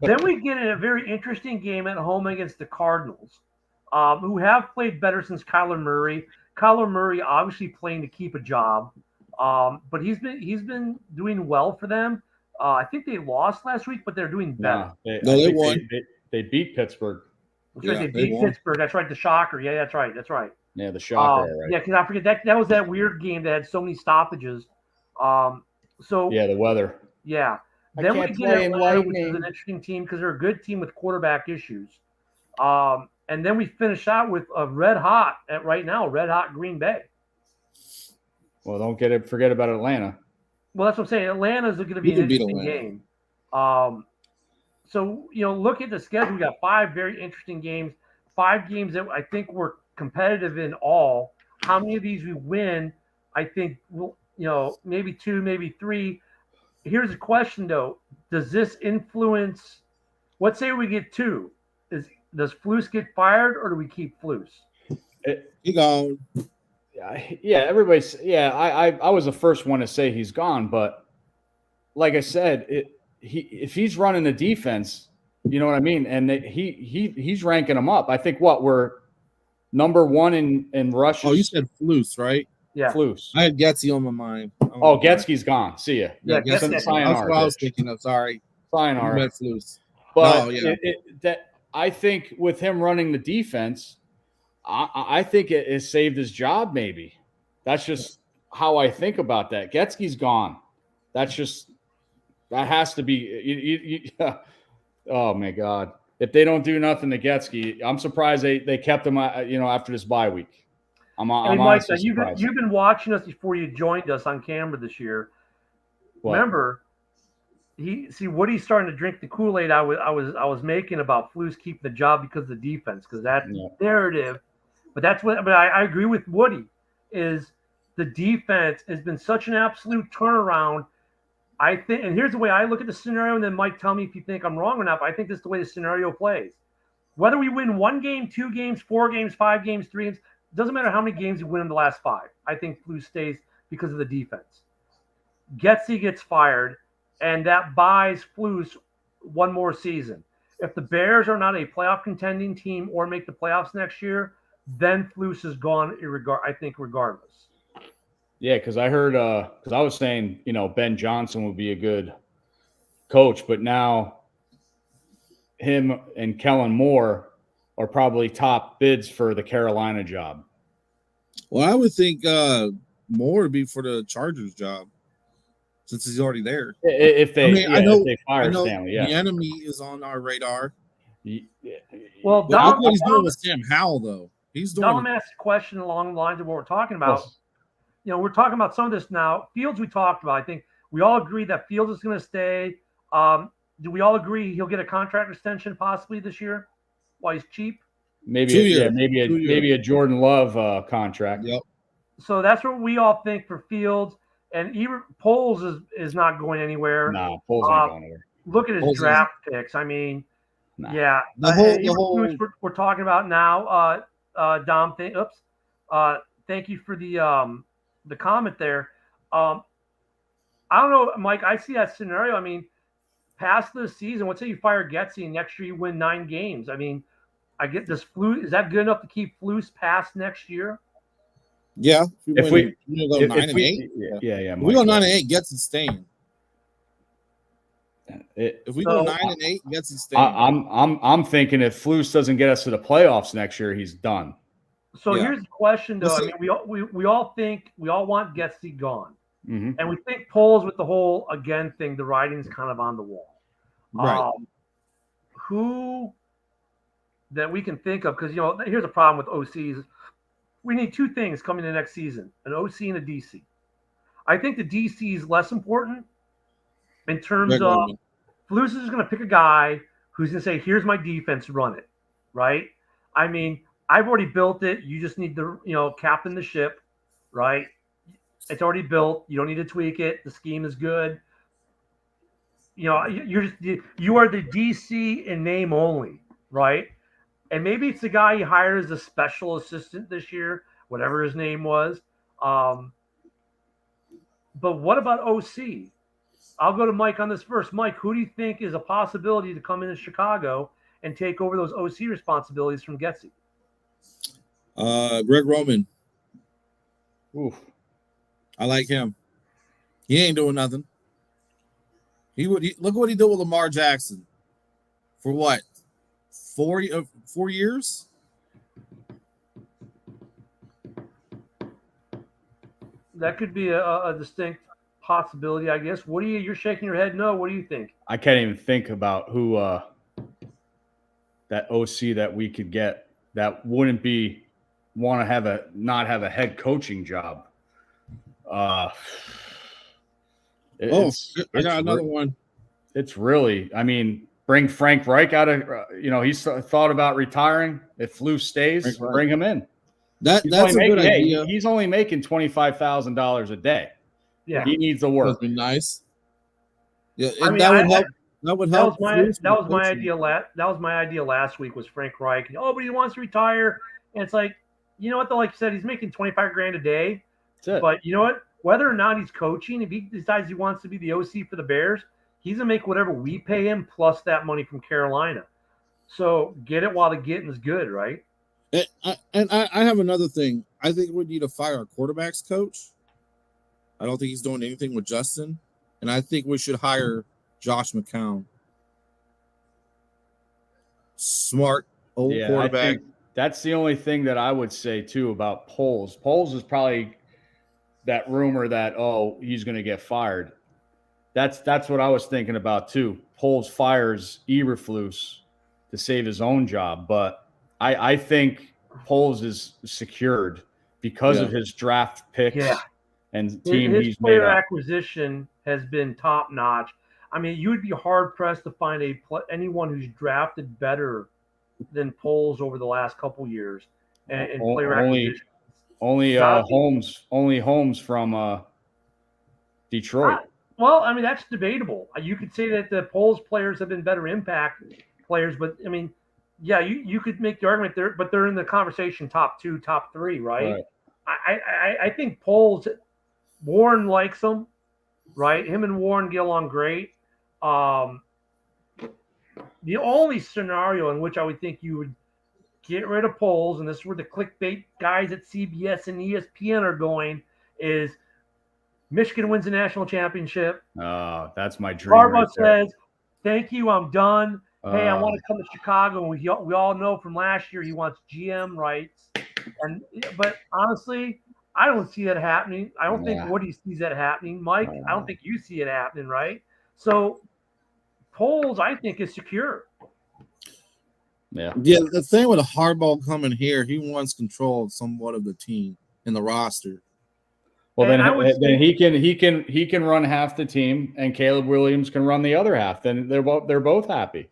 Then we get in a very interesting game at home against the Cardinals, who have played better since Kyler Murray. Kyler Murray obviously playing to keep a job, but he's been doing well for them. I think they lost last week, but they're doing better. They think won. They beat Pittsburgh. That's right, Yeah, they they beat won. Pittsburgh. That's right, the shocker. Yeah, that's right. Yeah, the shocker. Right? Yeah, because I forget that was that weird game that had so many stoppages. So Yeah, the weather. yeah. I Then we can't get play in Atlanta, which is lightning. an interesting team because they're a good team with quarterback issues. And then we finish out with a red hot Green Bay. Well, don't forget about Atlanta. Well, that's what I'm saying. Atlanta's going to be We an can beat interesting Atlanta. game. So look at the schedule. We got 5 very interesting games. 5 games that I think we're competitive in all. How many of these we win? I think we'll, maybe 2, maybe 3. Here's a question though: does this influence? Let's say we get 2. Does Flus get fired, or do we keep Flus? He gone. Yeah, everybody's. Yeah, I was the first one to say he's gone, but like I said, if he's running the defense, you know what I mean, and he's ranking them up. I think we're number 1 in rushes. Oh, you said Flus, right? Yeah. Flus. I had Getsy on my mind. Oh, Getsky's gone. See ya. Yeah, Getsy. Getsky. That's what I was thinking of. Sorry. You Sayonara. meant Flus. But No, yeah. that I think with him running the defense, I think it has saved his job. Maybe that's just how I think about that. Getsky's gone. That has to be. Oh my God! If they don't do nothing to Getsky, I'm surprised they kept him. After this bye week, I'm Hey, Mike, honestly you've surprised. been watching us before you joined us on camera this year. What? Remember, Woody's starting to drink the Kool-Aid I was making about Flus keeping the job because of the defense, because that narrative. But I agree with Woody. Is the defense has been such an absolute turnaround. I think, and here's the way I look at the scenario, and then Mike, tell me if you think I'm wrong or not. But I think this is the way the scenario plays. Whether we win 1 game, 2 games, 4 games, 5 games, 3 games, doesn't matter how many games we win in the last 5. I think Flus stays because of the defense. Getsy gets fired, and that buys Flus one more season. If the Bears are not a playoff contending team or make the playoffs next year, then Flus is gone. I think regardless. Yeah, because I heard because I was saying Ben Johnson would be a good coach, but now him and Kellen Moore are probably top bids for the Carolina job. Well, I would think Moore would be for the Chargers job since he's already there. If they, if they I fire know Stanley, the enemy is on our radar. Well, But look what he's doing with Sam Howell, though. He's doing. Dom asked a question along the lines of what we're talking about. Well, We're talking about some of this now. Fields, we talked about. I think we all agree that Fields is going to stay. Do we all agree he'll get a contract extension possibly this year while he's cheap? Maybe a Jordan Love contract. Yep. So that's what we all think for Fields. And even Poles is not going anywhere. No, Poles ain't going anywhere. Look at his draft picks. I mean, yeah. The whole we're talking about now. Dom, thank you for the comment there. I don't know, Mike. I see that scenario. I mean, past the season, let's say you fire Getsy and next year you win 9 games. I mean, I get this Flus. Is that good enough to keep Flus past next year? Yeah. If we go 9-8, yeah. We go 9-8, Getsy staying. If we go 9-8, Getsy staying. I'm thinking if Flus doesn't get us to the playoffs next year, he's done. So here's the question, though. I mean, we all want Getsy gone, and we think Poles with the whole again thing. The writing's kind of on the wall. Right. Who that we can think of? Because here's a problem with OCs. We need 2 things coming in next season: an OC and a DC. I think the DC is less important in terms of Flus is going to pick a guy who's going to say, "Here's my defense, run it." Right? I mean, I've already built it. You just need to, captain the ship, right? It's already built. You don't need to tweak it. The scheme is good. You are the DC in name only, right? And maybe it's the guy he hired as a special assistant this year, whatever his name was. But what about OC? I'll go to Mike on this first. Mike, who do you think is a possibility to come into Chicago and take over those OC responsibilities from Getsy? Greg Roman. Oof. I like him. He ain't doing nothing. Look what he did with Lamar Jackson. For what? 4 years? That could be a distinct possibility, I guess. You're shaking your head no. What do you think? I can't even think about who that OC that we could get that wouldn't not have a head coaching job. I got another one. It's really, I mean, bring Frank Reich out of, he's thought about retiring. If Flus stays, bring him in. That's a good idea. He's only making $25,000 a day. Yeah, he needs the work. That would be nice. Yeah, and that would help. That would help. That was my idea. That was my idea last week. Was Frank Reich? But he wants to retire, and it's like, you know what? Though, like you said, he's making $25,000 a day. That's it. But you know what? Whether or not he's coaching, if he decides he wants to be the OC for the Bears, he's gonna make whatever we pay him plus that money from Carolina. So get it while the getting's good, right? And I have another thing. I think we need to fire our quarterbacks coach. I don't think he's doing anything with Justin, and I think we should hire Josh McCown. Smart old quarterback. That's the only thing that I would say too about Poles. Poles is probably that rumor that he's going to get fired. That's what I was thinking about too. Poles fires Eberflus to save his own job, but I think Poles is secured because of his draft picks. Yeah. And team his player acquisition has been top notch. I mean, you would be hard pressed to find anyone who's drafted better than Poles over the last couple years. And player acquisition. Only Holmes from Detroit. Well, I mean, that's debatable. You could say that the Poles players have been better impact players, but I mean, yeah, you could make the argument there, but they're in the conversation top 2, top 3, right? I think Poles. Warren likes him, right? Him and Warren get along great. The only scenario in which I would think you would get rid of polls, and this is where the clickbait guys at CBS and ESPN are going, is Michigan wins the national championship. That's my dream right Harbaugh there. says, "Thank you, I'm done. Hey, I Uh, want to come to Chicago." And we all know from last year he wants GM rights, but honestly, I don't see that happening. I don't think yeah. Woody sees that happening. Mike, I don't think you see it happening, right? So polls, I think, is secure. Yeah. Yeah, the thing with a Harbaugh coming here, he wants control somewhat of the team and the roster. Well, And I would then say, he can run half the team, and Caleb Williams can run the other half. Then they're both happy.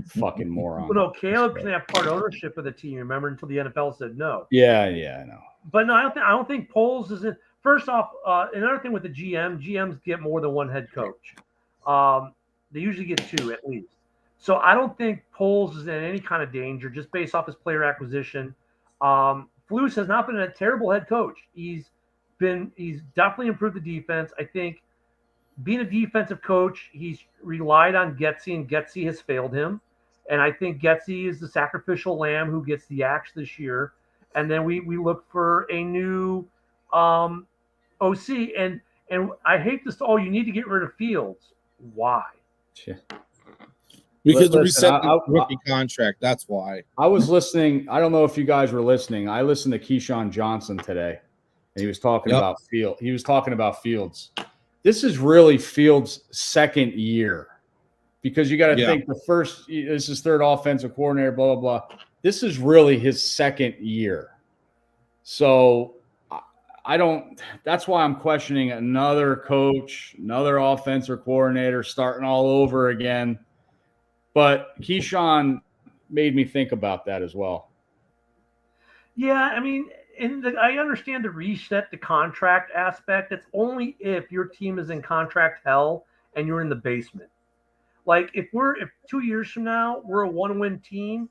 Fucking moron. no, Caleb can have part ownership of the team. Remember, until the NFL said no. Yeah, I know. But no, I don't think Poles is in. First off, another thing with the GMs get more than one head coach. They usually get two at least. So I don't think Poles is in any kind of danger just based off his player acquisition. Flus has not been a terrible head coach. He's definitely improved the defense. I think being a defensive coach, he's relied on Getsy, and Getsy has failed him. And I think Getsy is the sacrificial lamb who gets the axe this year. And then we look for a new OC. And I hate this. Oh, you need to get rid of Fields. Why? Yeah. Because we Listen, reset the rookie contract. That's why. I was listening. I don't know if you guys were listening. I listened to Keyshawn Johnson today, and he was talking about Field. He was talking about Fields. This is really Fields' second year, because you got to think this is third offensive coordinator, blah, blah, blah. This is really his second year. So I don't – that's why I'm questioning another coach, another offensive coordinator starting all over again. But Keyshawn made me think about that as well. Yeah, I mean, I understand the reset the contract aspect. It's only if your team is in contract hell and you're in the basement. Like if 2 years from now we're a 1-win team,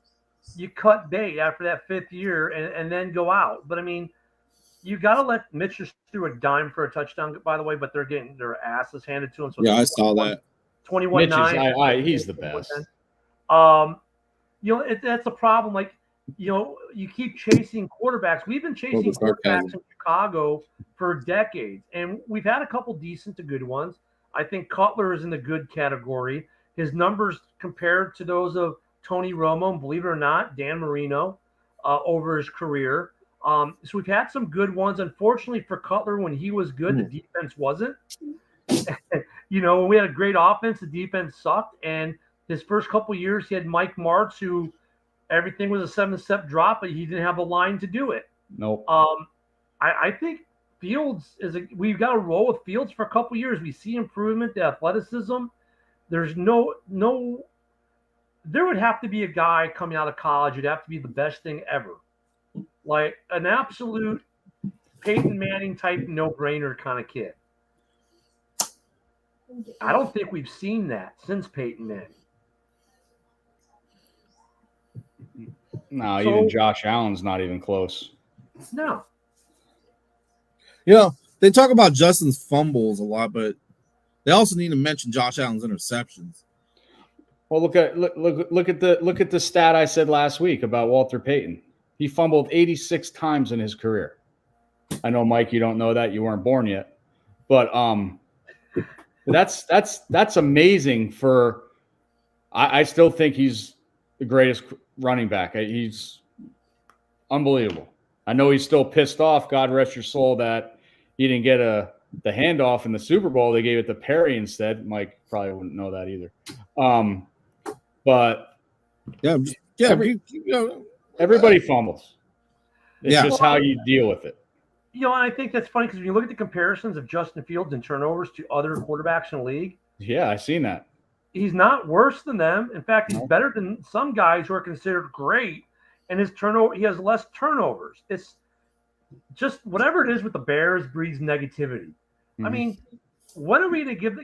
you cut bait after that 5th year and then go out. But I mean, you got to let Mitch just threw a dime for a touchdown, by the way, but they're getting their asses handed to them. So I saw that. 21-9. He's the best. That's a problem. Like, you keep chasing quarterbacks. We've been chasing quarterbacks in Chicago for decades, and we've had a couple decent to good ones. I think Cutler is in the good category. His numbers compared to those of Tony Romo, and believe it or not, Dan Marino, over his career. So we've had some good ones. Unfortunately for Cutler, when he was good, the defense wasn't. When we had a great offense, the defense sucked. And his first couple of years, he had Mike Martz, who everything was a 7-step drop, but he didn't have a line to do it. Nope. I think Fields we've got to roll with Fields for a couple of years. We see improvement, the athleticism. There's no, there would have to be a guy coming out of college. It'd have to be the best thing ever. Like an absolute Peyton Manning type no-brainer kind of kid. I don't think we've seen that since Peyton Manning. No, even Josh Allen's not even close. No. They talk about Justin's fumbles a lot, but they also need to mention Josh Allen's interceptions. Well, look at the stat I said last week about Walter Payton. He fumbled 86 times in his career. I know, Mike, you don't know that, you weren't born yet, but that's amazing. I still think he's the greatest running back. He's unbelievable. I know he's still pissed off, God rest your soul, that he didn't get the handoff in the Super Bowl. They gave it to Perry instead. Mike probably wouldn't know that either. But everybody fumbles. It's just how you deal with it. And I think that's funny because when you look at the comparisons of Justin Fields and turnovers to other quarterbacks in the league. Yeah, I've seen that. He's not worse than them. In fact, he's better than some guys who are considered great. And he has less turnovers. It's just whatever it is with the Bears breeds negativity. Mm-hmm. I mean, what are we going to give?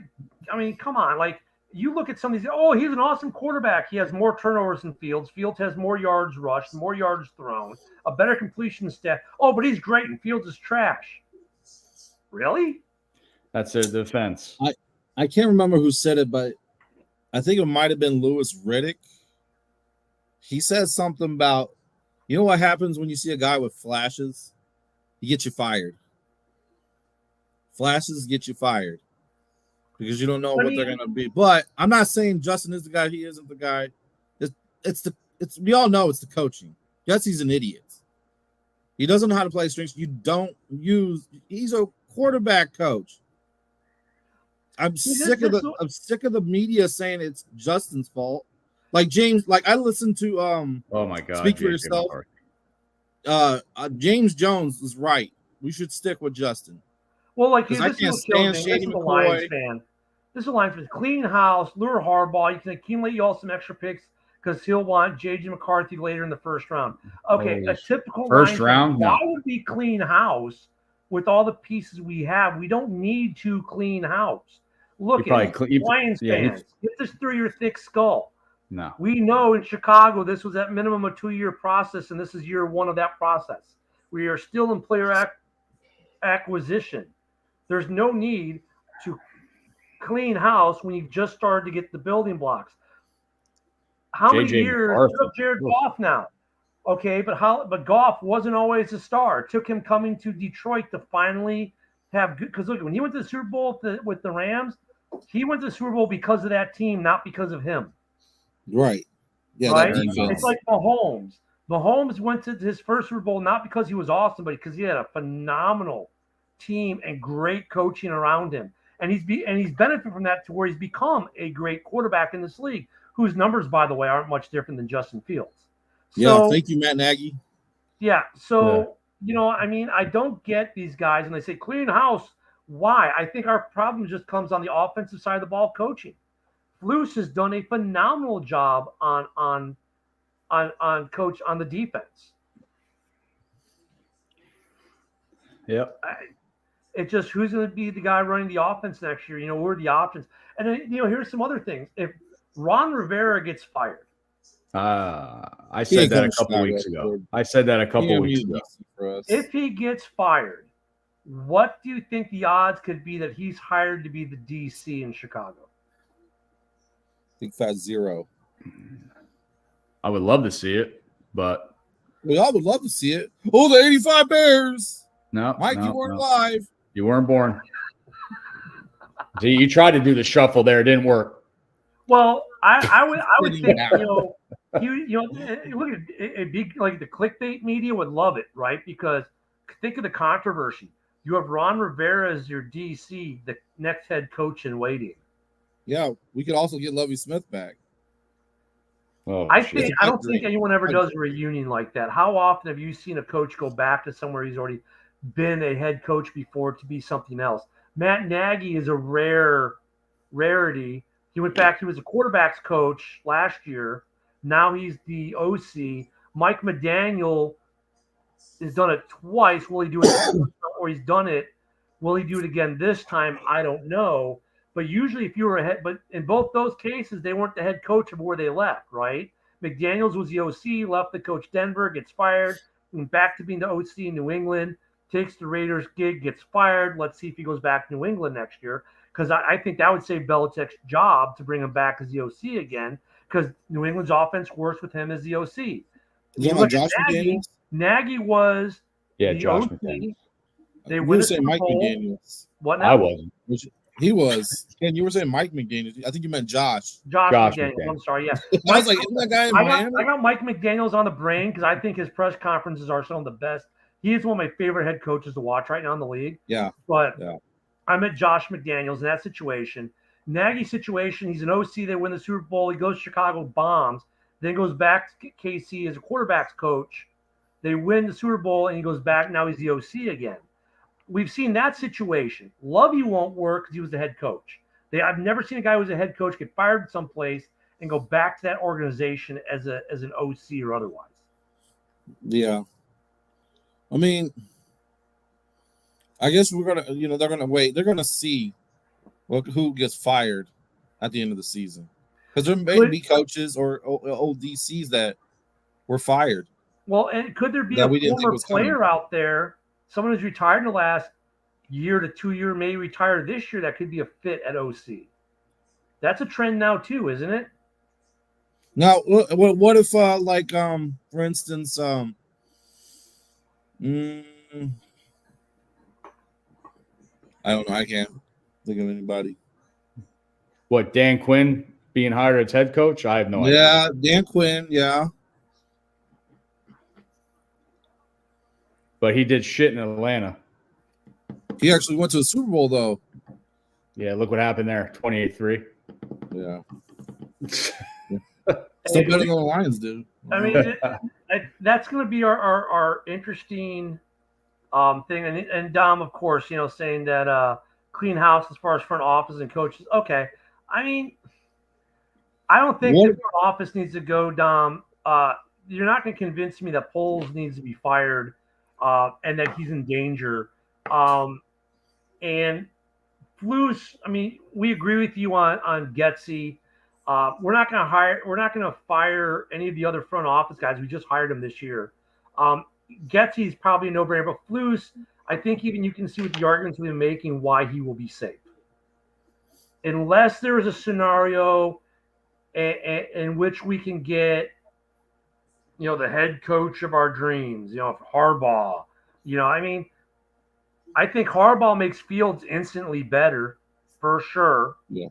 Come on. Like, you look at some of these, he's an awesome quarterback. He has more turnovers than Fields. Fields has more yards rushed, more yards thrown, a better completion stat. But he's great and Fields is trash. Really? That's their defense. I can't remember who said it, but I think it might have been Lewis Riddick. He said something about, you know what happens when you see a guy with flashes? He gets you fired. Flashes get you fired because you don't know I what they're mean, gonna be. But I'm not saying Justin is the guy. He isn't the guy. It's we all know it's the coaching. Yes, he's an idiot. He doesn't know how to play strings. You don't use. He's a quarterback coach. I'm sick of the media saying it's Justin's fault. Like James, like I listened to Oh my God, Speak for JJ Yourself. McCarthy. James Jones is right. We should stick with Justin. well, like Because I this is can't what kills stand me. This Shady is the Lions McCoy. fan. This is a Lions fan. Clean house, lure Harbaugh. You can accumulate you all some extra picks because he'll want JJ McCarthy later in the first round. Okay, Holy a typical first Lions round? fan. Why No. would we clean house with all the pieces we have? We don't need to clean house. Look at Lions fans. Get this through your thick skull. No. We know in Chicago this was at minimum a 2-year process, and this is year one of that process. We are still in player acquisition. There's no need to clean house when you've just started to get the building blocks. How many years? You have Jared Goff now. Okay, but Goff wasn't always a star. It took him coming to Detroit to finally have good. Because look, when he went to the Super Bowl with the Rams, he went to the Super Bowl because of that team, not because of him. Right. Yeah, right? that defense. It's like Mahomes. Mahomes went to his first Super Bowl not because he was awesome, but because he had a phenomenal team and great coaching around him. And he's benefited from that to where he's become a great quarterback in this league, whose numbers, by the way, aren't much different than Justin Fields. So, thank you, Matt Nagy. Yeah. So, I mean, I don't get these guys, and they say clean house. Why? I think our problem just comes on the offensive side of the ball coaching. Flus has done a phenomenal job on coach on the defense. Yep. It's just who's going to be the guy running the offense next year? What are the options? And then, here's some other things. If Ron Rivera gets fired, I said that a couple weeks ago. If he gets fired, what do you think the odds could be that he's hired to be the DC in Chicago? I think that's 0. I would love to see it, but I would love to see it. Oh, the 85 Bears. No, Mike, you weren't live. You weren't born. See, you tried to do the shuffle there; it didn't work. Well, I would think look at it. Be like the clickbait media would love it, right? Because think of the controversy. You have Ron Rivera as your DC, the next head coach in waiting. Yeah, we could also get Lovie Smith back. Oh, I don't think anyone ever does a reunion like that. How often have you seen a coach go back to somewhere he's already been a head coach before to be something else? Matt Nagy is a rarity. He went back. He was a quarterback's coach last year. Now he's the OC. Mike McDaniel has done it twice. Will he do it or he's done it? Will he do it again this time? I don't know. But usually if you were but in both those cases, they weren't the head coach of where they left, right? McDaniels was the OC, left the coach Denver, gets fired, went back to being the OC in New England, takes the Raiders gig, gets fired. Let's see if he goes back to New England next year. Because I think that would save Belichick's job to bring him back as the OC again, because New England's offense works with him as the OC. You look at Nagy was the Josh OC. McDaniels. They were saying Mike McDaniels. What now? I wasn't. He was. And you were saying Mike McDaniels. I think you meant Josh. Josh McDaniels. I'm sorry. Yeah. I was like, isn't that guy in Miami? I got Mike McDaniels on the brain because I think his press conferences are some of the best. He is one of my favorite head coaches to watch right now in the league. Yeah. But I met Josh McDaniels in that situation. Nagy's situation, he's an OC. They win the Super Bowl. He goes to Chicago, bombs. Then goes back to KC as a quarterback's coach. They win the Super Bowl, and he goes back. Now he's the OC again. We've seen that situation. Lovey won't work because he was the head coach. I've never seen a guy who was a head coach get fired someplace and go back to that organization as an OC or otherwise. Yeah. I mean, I guess we're gonna, they're gonna wait. They're gonna see who gets fired at the end of the season, because there may be coaches or old DCs that were fired. Well, and could there be a former player out there, someone who's retired in the last year to 2 year, maybe retired this year, that could be a fit at OC? That's a trend now too, isn't it? Now, what if, for instance, mm, I don't know. I can't think of anybody. What, Dan Quinn being hired as head coach? I have no idea. Yeah, Dan Quinn. Yeah, But he did shit in Atlanta. he actually went to the Super Bowl though. Yeah, look what happened there. 28-3. Yeah, still better than the Lions did. I mean, that's going to be our interesting thing. And Dom, of course, saying that clean house as far as front office and coaches. Okay. I mean, I don't think What? the front office needs to go, Dom. You're not going to convince me that Poles needs to be fired and that he's in danger. And Flus, I mean, we agree with you on Getsy. We're not going to fire any of the other front office guys. We just hired him this year. Getsy's probably a no-brainer, but Flus, I think even you can see with the arguments we've been making why he will be safe. Unless there is a scenario in which we can get, the head coach of our dreams, Harbaugh. I mean, I think Harbaugh makes Fields instantly better for sure. Yeah.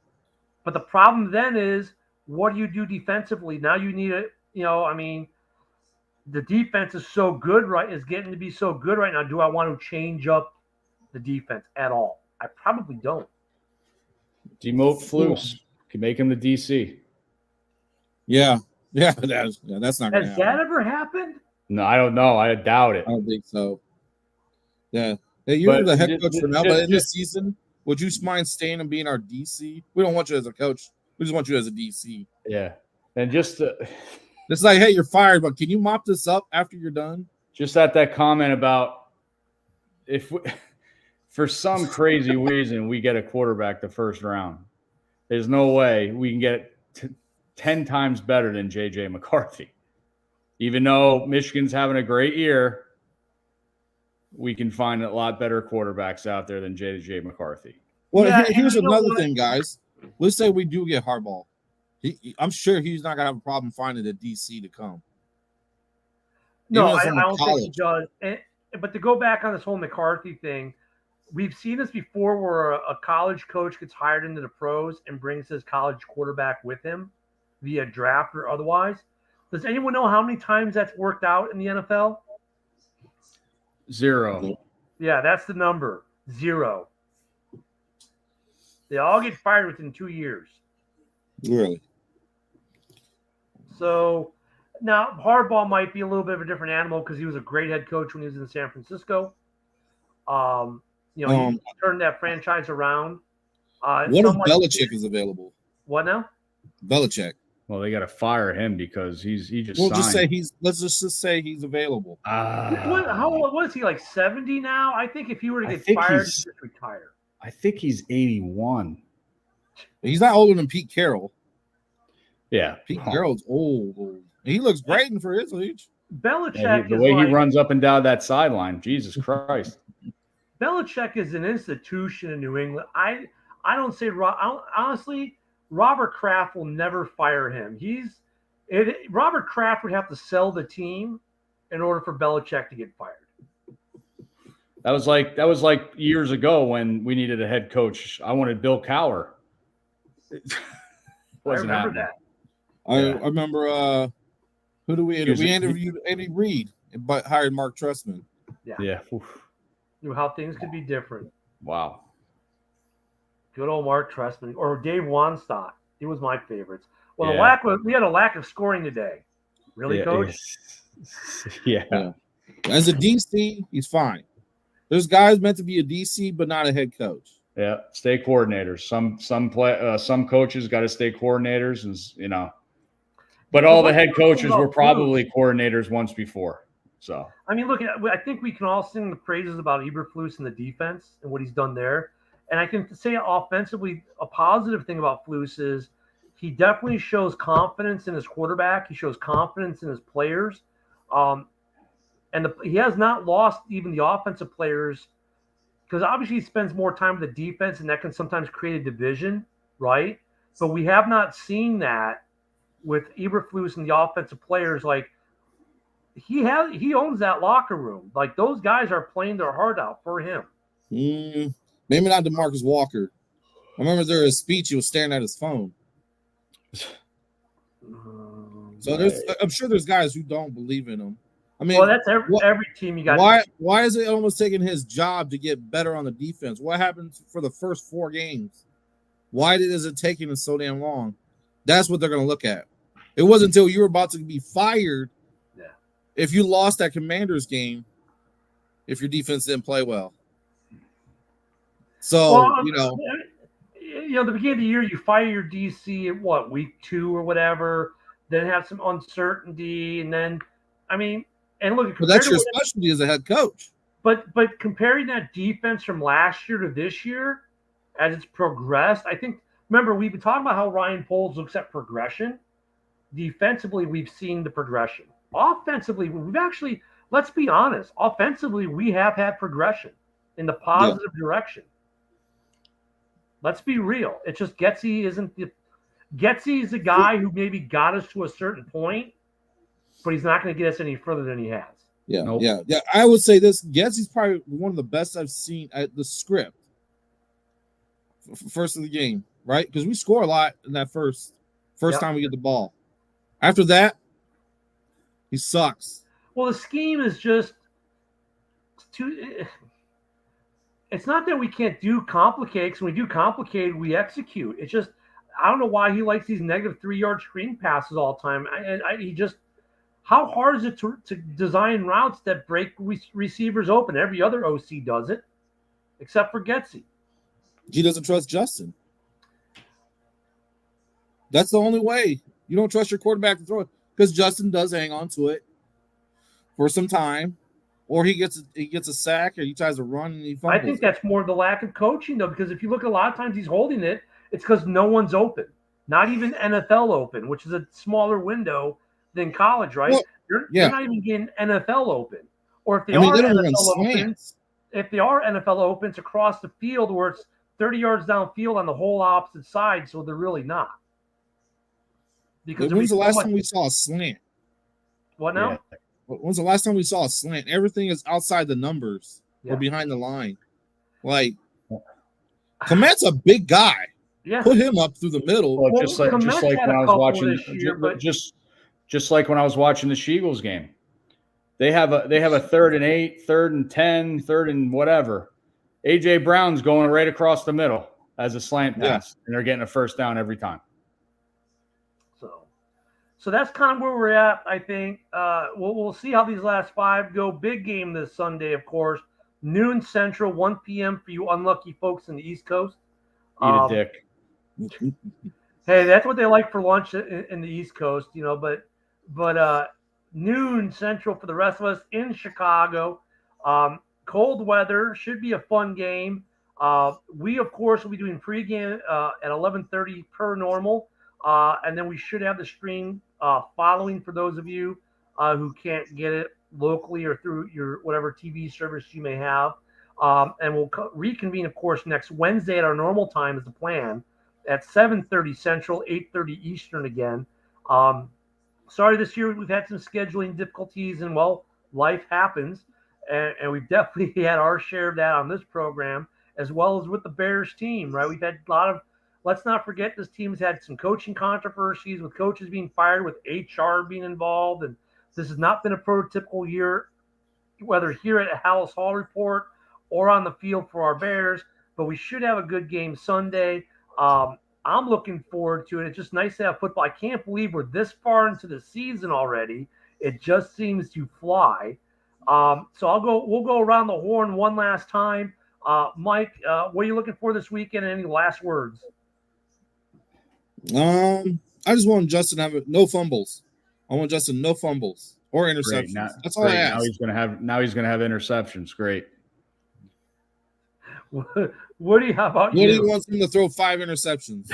But the problem then is, what do you do defensively? Now you need I mean, the defense is so good, right? Is getting to be so good right now. Do I want to change up the defense at all? I probably don't. Demote Flus. Can make him the DC. Yeah, that's not going to Has happen. that ever happened? No, I don't know. I doubt it. I don't think so. Yeah, hey, you're the head coach for now, but in this season, would you mind staying and being our DC? We don't want you as a coach. We just want you as a DC. Yeah, and it's like, hey, you're fired, but can you mop this up after you're done? Just at that comment about if for some crazy reason we get a quarterback the first round, there's no way we can get 10 times better than JJ McCarthy. Even though Michigan's having a great year, we can find a lot better quarterbacks out there than JJ McCarthy. Well, here's another thing, guys. Let's say we do get Harbaugh. I'm sure he's not gonna have a problem finding a DC to come. No, I don't think he does. But to go back on this whole McCarthy thing, we've seen this before where a college coach gets hired into the pros and brings his college quarterback with him via draft or otherwise. Does anyone know how many times that's worked out in the NFL? 0. Yeah, that's the number. 0. They all get fired within 2 years. Really? So now Harbaugh might be a little bit of a different animal because he was a great head coach when he was in San Francisco. He turned that franchise around. What if Belichick is available? What now? Belichick. Well, they got to fire him because he just. We'll signed. just say let's just say he's available. How old was he? Like 70 now? I think if he were to get fired, he'd just retire. I think he's 81. He's not older than Pete Carroll. Yeah, Pete Carroll's old. He looks great for his age. Belichick, the way he runs up and down that sideline, Jesus Christ. Belichick is an institution in New England. I don't say honestly. Robert Kraft will never fire him. Robert Kraft would have to sell the team in order for Belichick to get fired. That was like years ago when we needed a head coach. I wanted Bill Cowher. I remember that. I remember who do we interview? We interviewed Eddie Reed, but hired Mark Trestman. Yeah. How things could be different. Wow. Good old Mark Trestman or Dave Wanstatt. He was my favorites. Well, we had a lack of scoring today. Really, Coach? Yeah. As a DC, he's fine. There's guys meant to be a DC, but not a head coach. Yeah, stay coordinators. Some coaches got to stay coordinators, and But all the head coaches were probably coordinators once before. So I mean, look, I think we can all sing the praises about Eberflus and the defense and what he's done there. And I can say offensively, a positive thing about Flus is he definitely shows confidence in his quarterback. He shows confidence in his players. He has not lost even the offensive players because obviously he spends more time with the defense, and that can sometimes create a division, right? but we have not seen that with Eberflus and the offensive players. Like he owns that locker room. Like those guys are playing their heart out for him. Maybe not DeMarcus Walker. I remember there was a speech he was staring at his phone. So I'm sure there's guys who don't believe in him. I mean, well, that's every team you got. Why is it almost taking his job to get better on the defense? What happened for the first 4 games? Why is it taking us so damn long? That's what they're going to look at. It wasn't until you were about to be fired. Yeah. If you lost that Commanders game, if your defense didn't play well. So, the beginning of the year, you fire your DC at what, week 2 or whatever, then have some uncertainty, and then, I mean, and look, but that's your specialty as a head coach. But comparing that defense from last year to this year, as it's progressed, I think. Remember, we've been talking about how Ryan Poles looks at progression. Defensively, we've seen the progression. Offensively, we've actually, let's be honest, offensively, we have had progression in the positive direction. Let's be real. It's just Getsy is a guy who maybe got us to a certain point, but he's not going to get us any further than he has. Yeah, nope. Yeah. I would say this. Getsy's probably one of the best I've seen at the script. First of the game, right? Because we score a lot in that first time we get the ball. After that, he sucks. Well, the scheme is just too. It's not that we can't do complicated, because when we do complicated, we execute. It's just, I don't know why he likes these negative 3-yard screen passes all the time. How hard is it to design routes that break receivers open? Every other OC does it, except for Getsy. He doesn't trust Justin. That's the only way. You don't trust your quarterback to throw it, because Justin does hang on to it for some time. Or he gets a sack, or he tries to run and he fumbles. I think that's more the lack of coaching, though, because if you look a lot of times he's holding it, it's because no one's open. Not even NFL open, which is a smaller window than college, right? Well, you're not even getting NFL open. Or if they are NFL open, it's across the field where it's 30 yards downfield on the whole opposite side, so they're really not. Because when's the last time we saw a slant? What now? Yeah. When's the last time we saw a slant? Everything is outside the numbers or behind the line. Like, Komet's a big guy. Yeah. Put him up through the middle. Well, just like when I was watching, just like when I was watching the Sheagles game, they have a 3rd and 8, 3rd and 10, 3rd and whatever. AJ Brown's going right across the middle as a slant pass, and they're getting a first down every time. So that's kind of where we're at, I think. We'll see how these last 5 go. Big game this Sunday, of course. Noon Central, 1 p.m. for you unlucky folks in the East Coast. Eat a dick. Hey, that's what they like for lunch in the East Coast, But noon Central for the rest of us in Chicago. Cold weather, should be a fun game. We, of course, will be doing pregame at 11:30 per normal. And then we should have the stream following for those of you who can't get it locally or through your whatever TV service you may have. And we'll reconvene, of course, next Wednesday at our normal time is the plan at 7:30 Central, 8:30 Eastern again. Sorry, this year we've had some scheduling difficulties, and, well, life happens. And we've definitely had our share of that on this program, as well as with the Bears team, right? We've had a lot of, let's not forget, this team's had some coaching controversies with coaches being fired, with HR being involved. And this has not been a prototypical year, whether here at Hallis Hall Report or on the field for our Bears. But we should have a good game Sunday. I'm looking forward to it. It's just nice to have football. I can't believe we're this far into the season already. It just seems to fly. So we'll go around the horn one last time. Mike, what are you looking for this weekend? Any last words? I just want Justin to have no fumbles. I want Justin no fumbles or interceptions. That's all I ask. Now he's gonna have interceptions. Great. Woody, how about you? Woody wants him to throw 5 interceptions.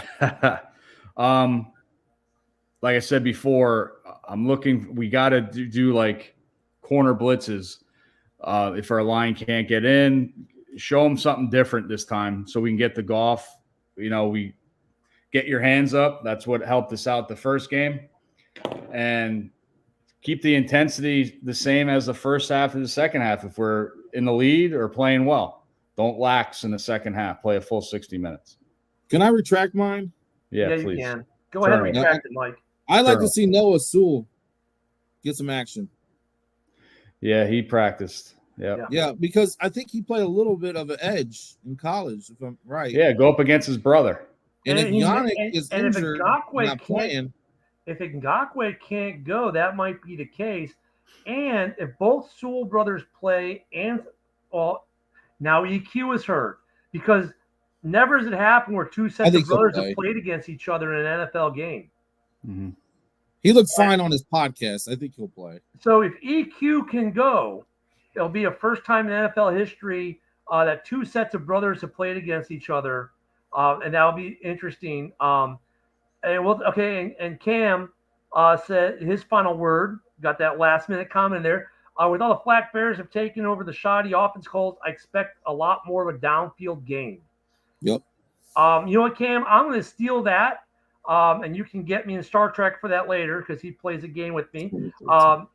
Like I said before, we got to do like corner blitzes. If our line can't get in, show them something different this time so we can get the Goff. get your hands up. That's what helped us out the first game. And keep the intensity the same as the first half and the second half. If we're in the lead or playing well, don't lax in the second half. Play a full 60 minutes. Can I retract mine? Yeah, Please. you can. Go ahead and Sure. retract it, Mike. I'd like Sure. to see Noah Sewell get some action. Yeah, he practiced. Yep. Yeah, because I think he played a little bit of an edge in college, if I'm right. Yeah, go up against his brother. And if Yannick is if injured, Ngakoue not playing, if Ngakoue can't go, that might be the case. And if both Sewell brothers play, and well, now EQ is hurt because never has it happened where two sets of think he'll brothers play. have played against each other in an NFL game. Mm-hmm. he looked fine on his podcast. I think he'll play. So if EQ can go, it'll be a first time in NFL history that two sets of brothers have played against each other, and that'll be interesting. And Cam said his final word. Got that last minute comment there. With all the Black Bears have taken over the shoddy offense calls, I expect a lot more of a downfield game. Yep. You know what, Cam? I'm going to steal that, and you can get me in Star Trek for that later because he plays a game with me. I'm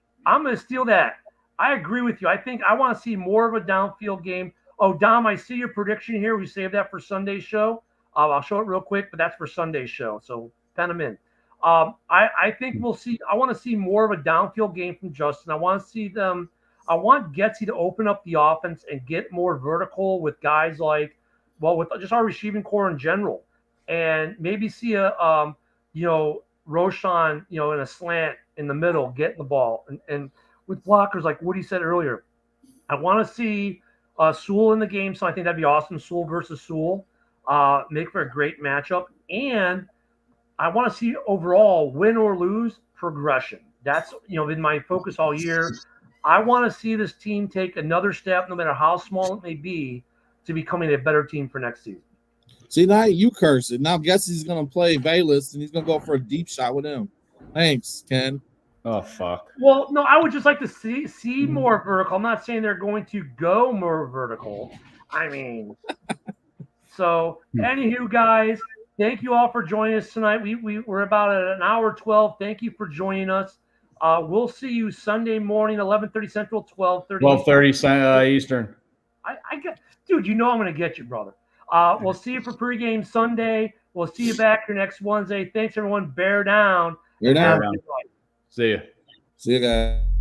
going to steal that. I agree with you. I think I want to see more of a downfield game. Oh, Dom, I see your prediction here. We saved that for Sunday's show. I'll show it real quick, but that's for Sunday's show. So pen them in. I think we'll see. I want to see more of a downfield game from Justin. I want to see them. I want Getsy to open up the offense and get more vertical with guys like, well, with just our receiving core in general, and maybe see a, Roshan, in a slant in the middle, getting the ball, and with blockers like Woody said earlier. I want to see Sewell in the game, so I think that'd be awesome. Sewell versus Sewell, make for a great matchup, and I want to see overall, win or lose, progression. That's been my focus all year. I want to see this team take another step, no matter how small it may be, to becoming a better team for next season. See, now you curse it. Now Getsy's going to play Bayless, and he's going to go for a deep shot with him. Thanks, Ken. Oh, fuck. Well, no, I would just like to see more vertical. I'm not saying they're going to go more vertical. I mean, so anywho, guys, thank you all for joining us tonight. We're about at an hour 12. Thank you for joining us. We'll see you Sunday morning, 11:30 Central, 12:30. 12:30 Eastern. I get, dude. I'm going to get you, brother. We'll see you for pregame Sunday. We'll see you back here next Wednesday. Thanks, everyone. Bear down. Bear down. See you. See you guys.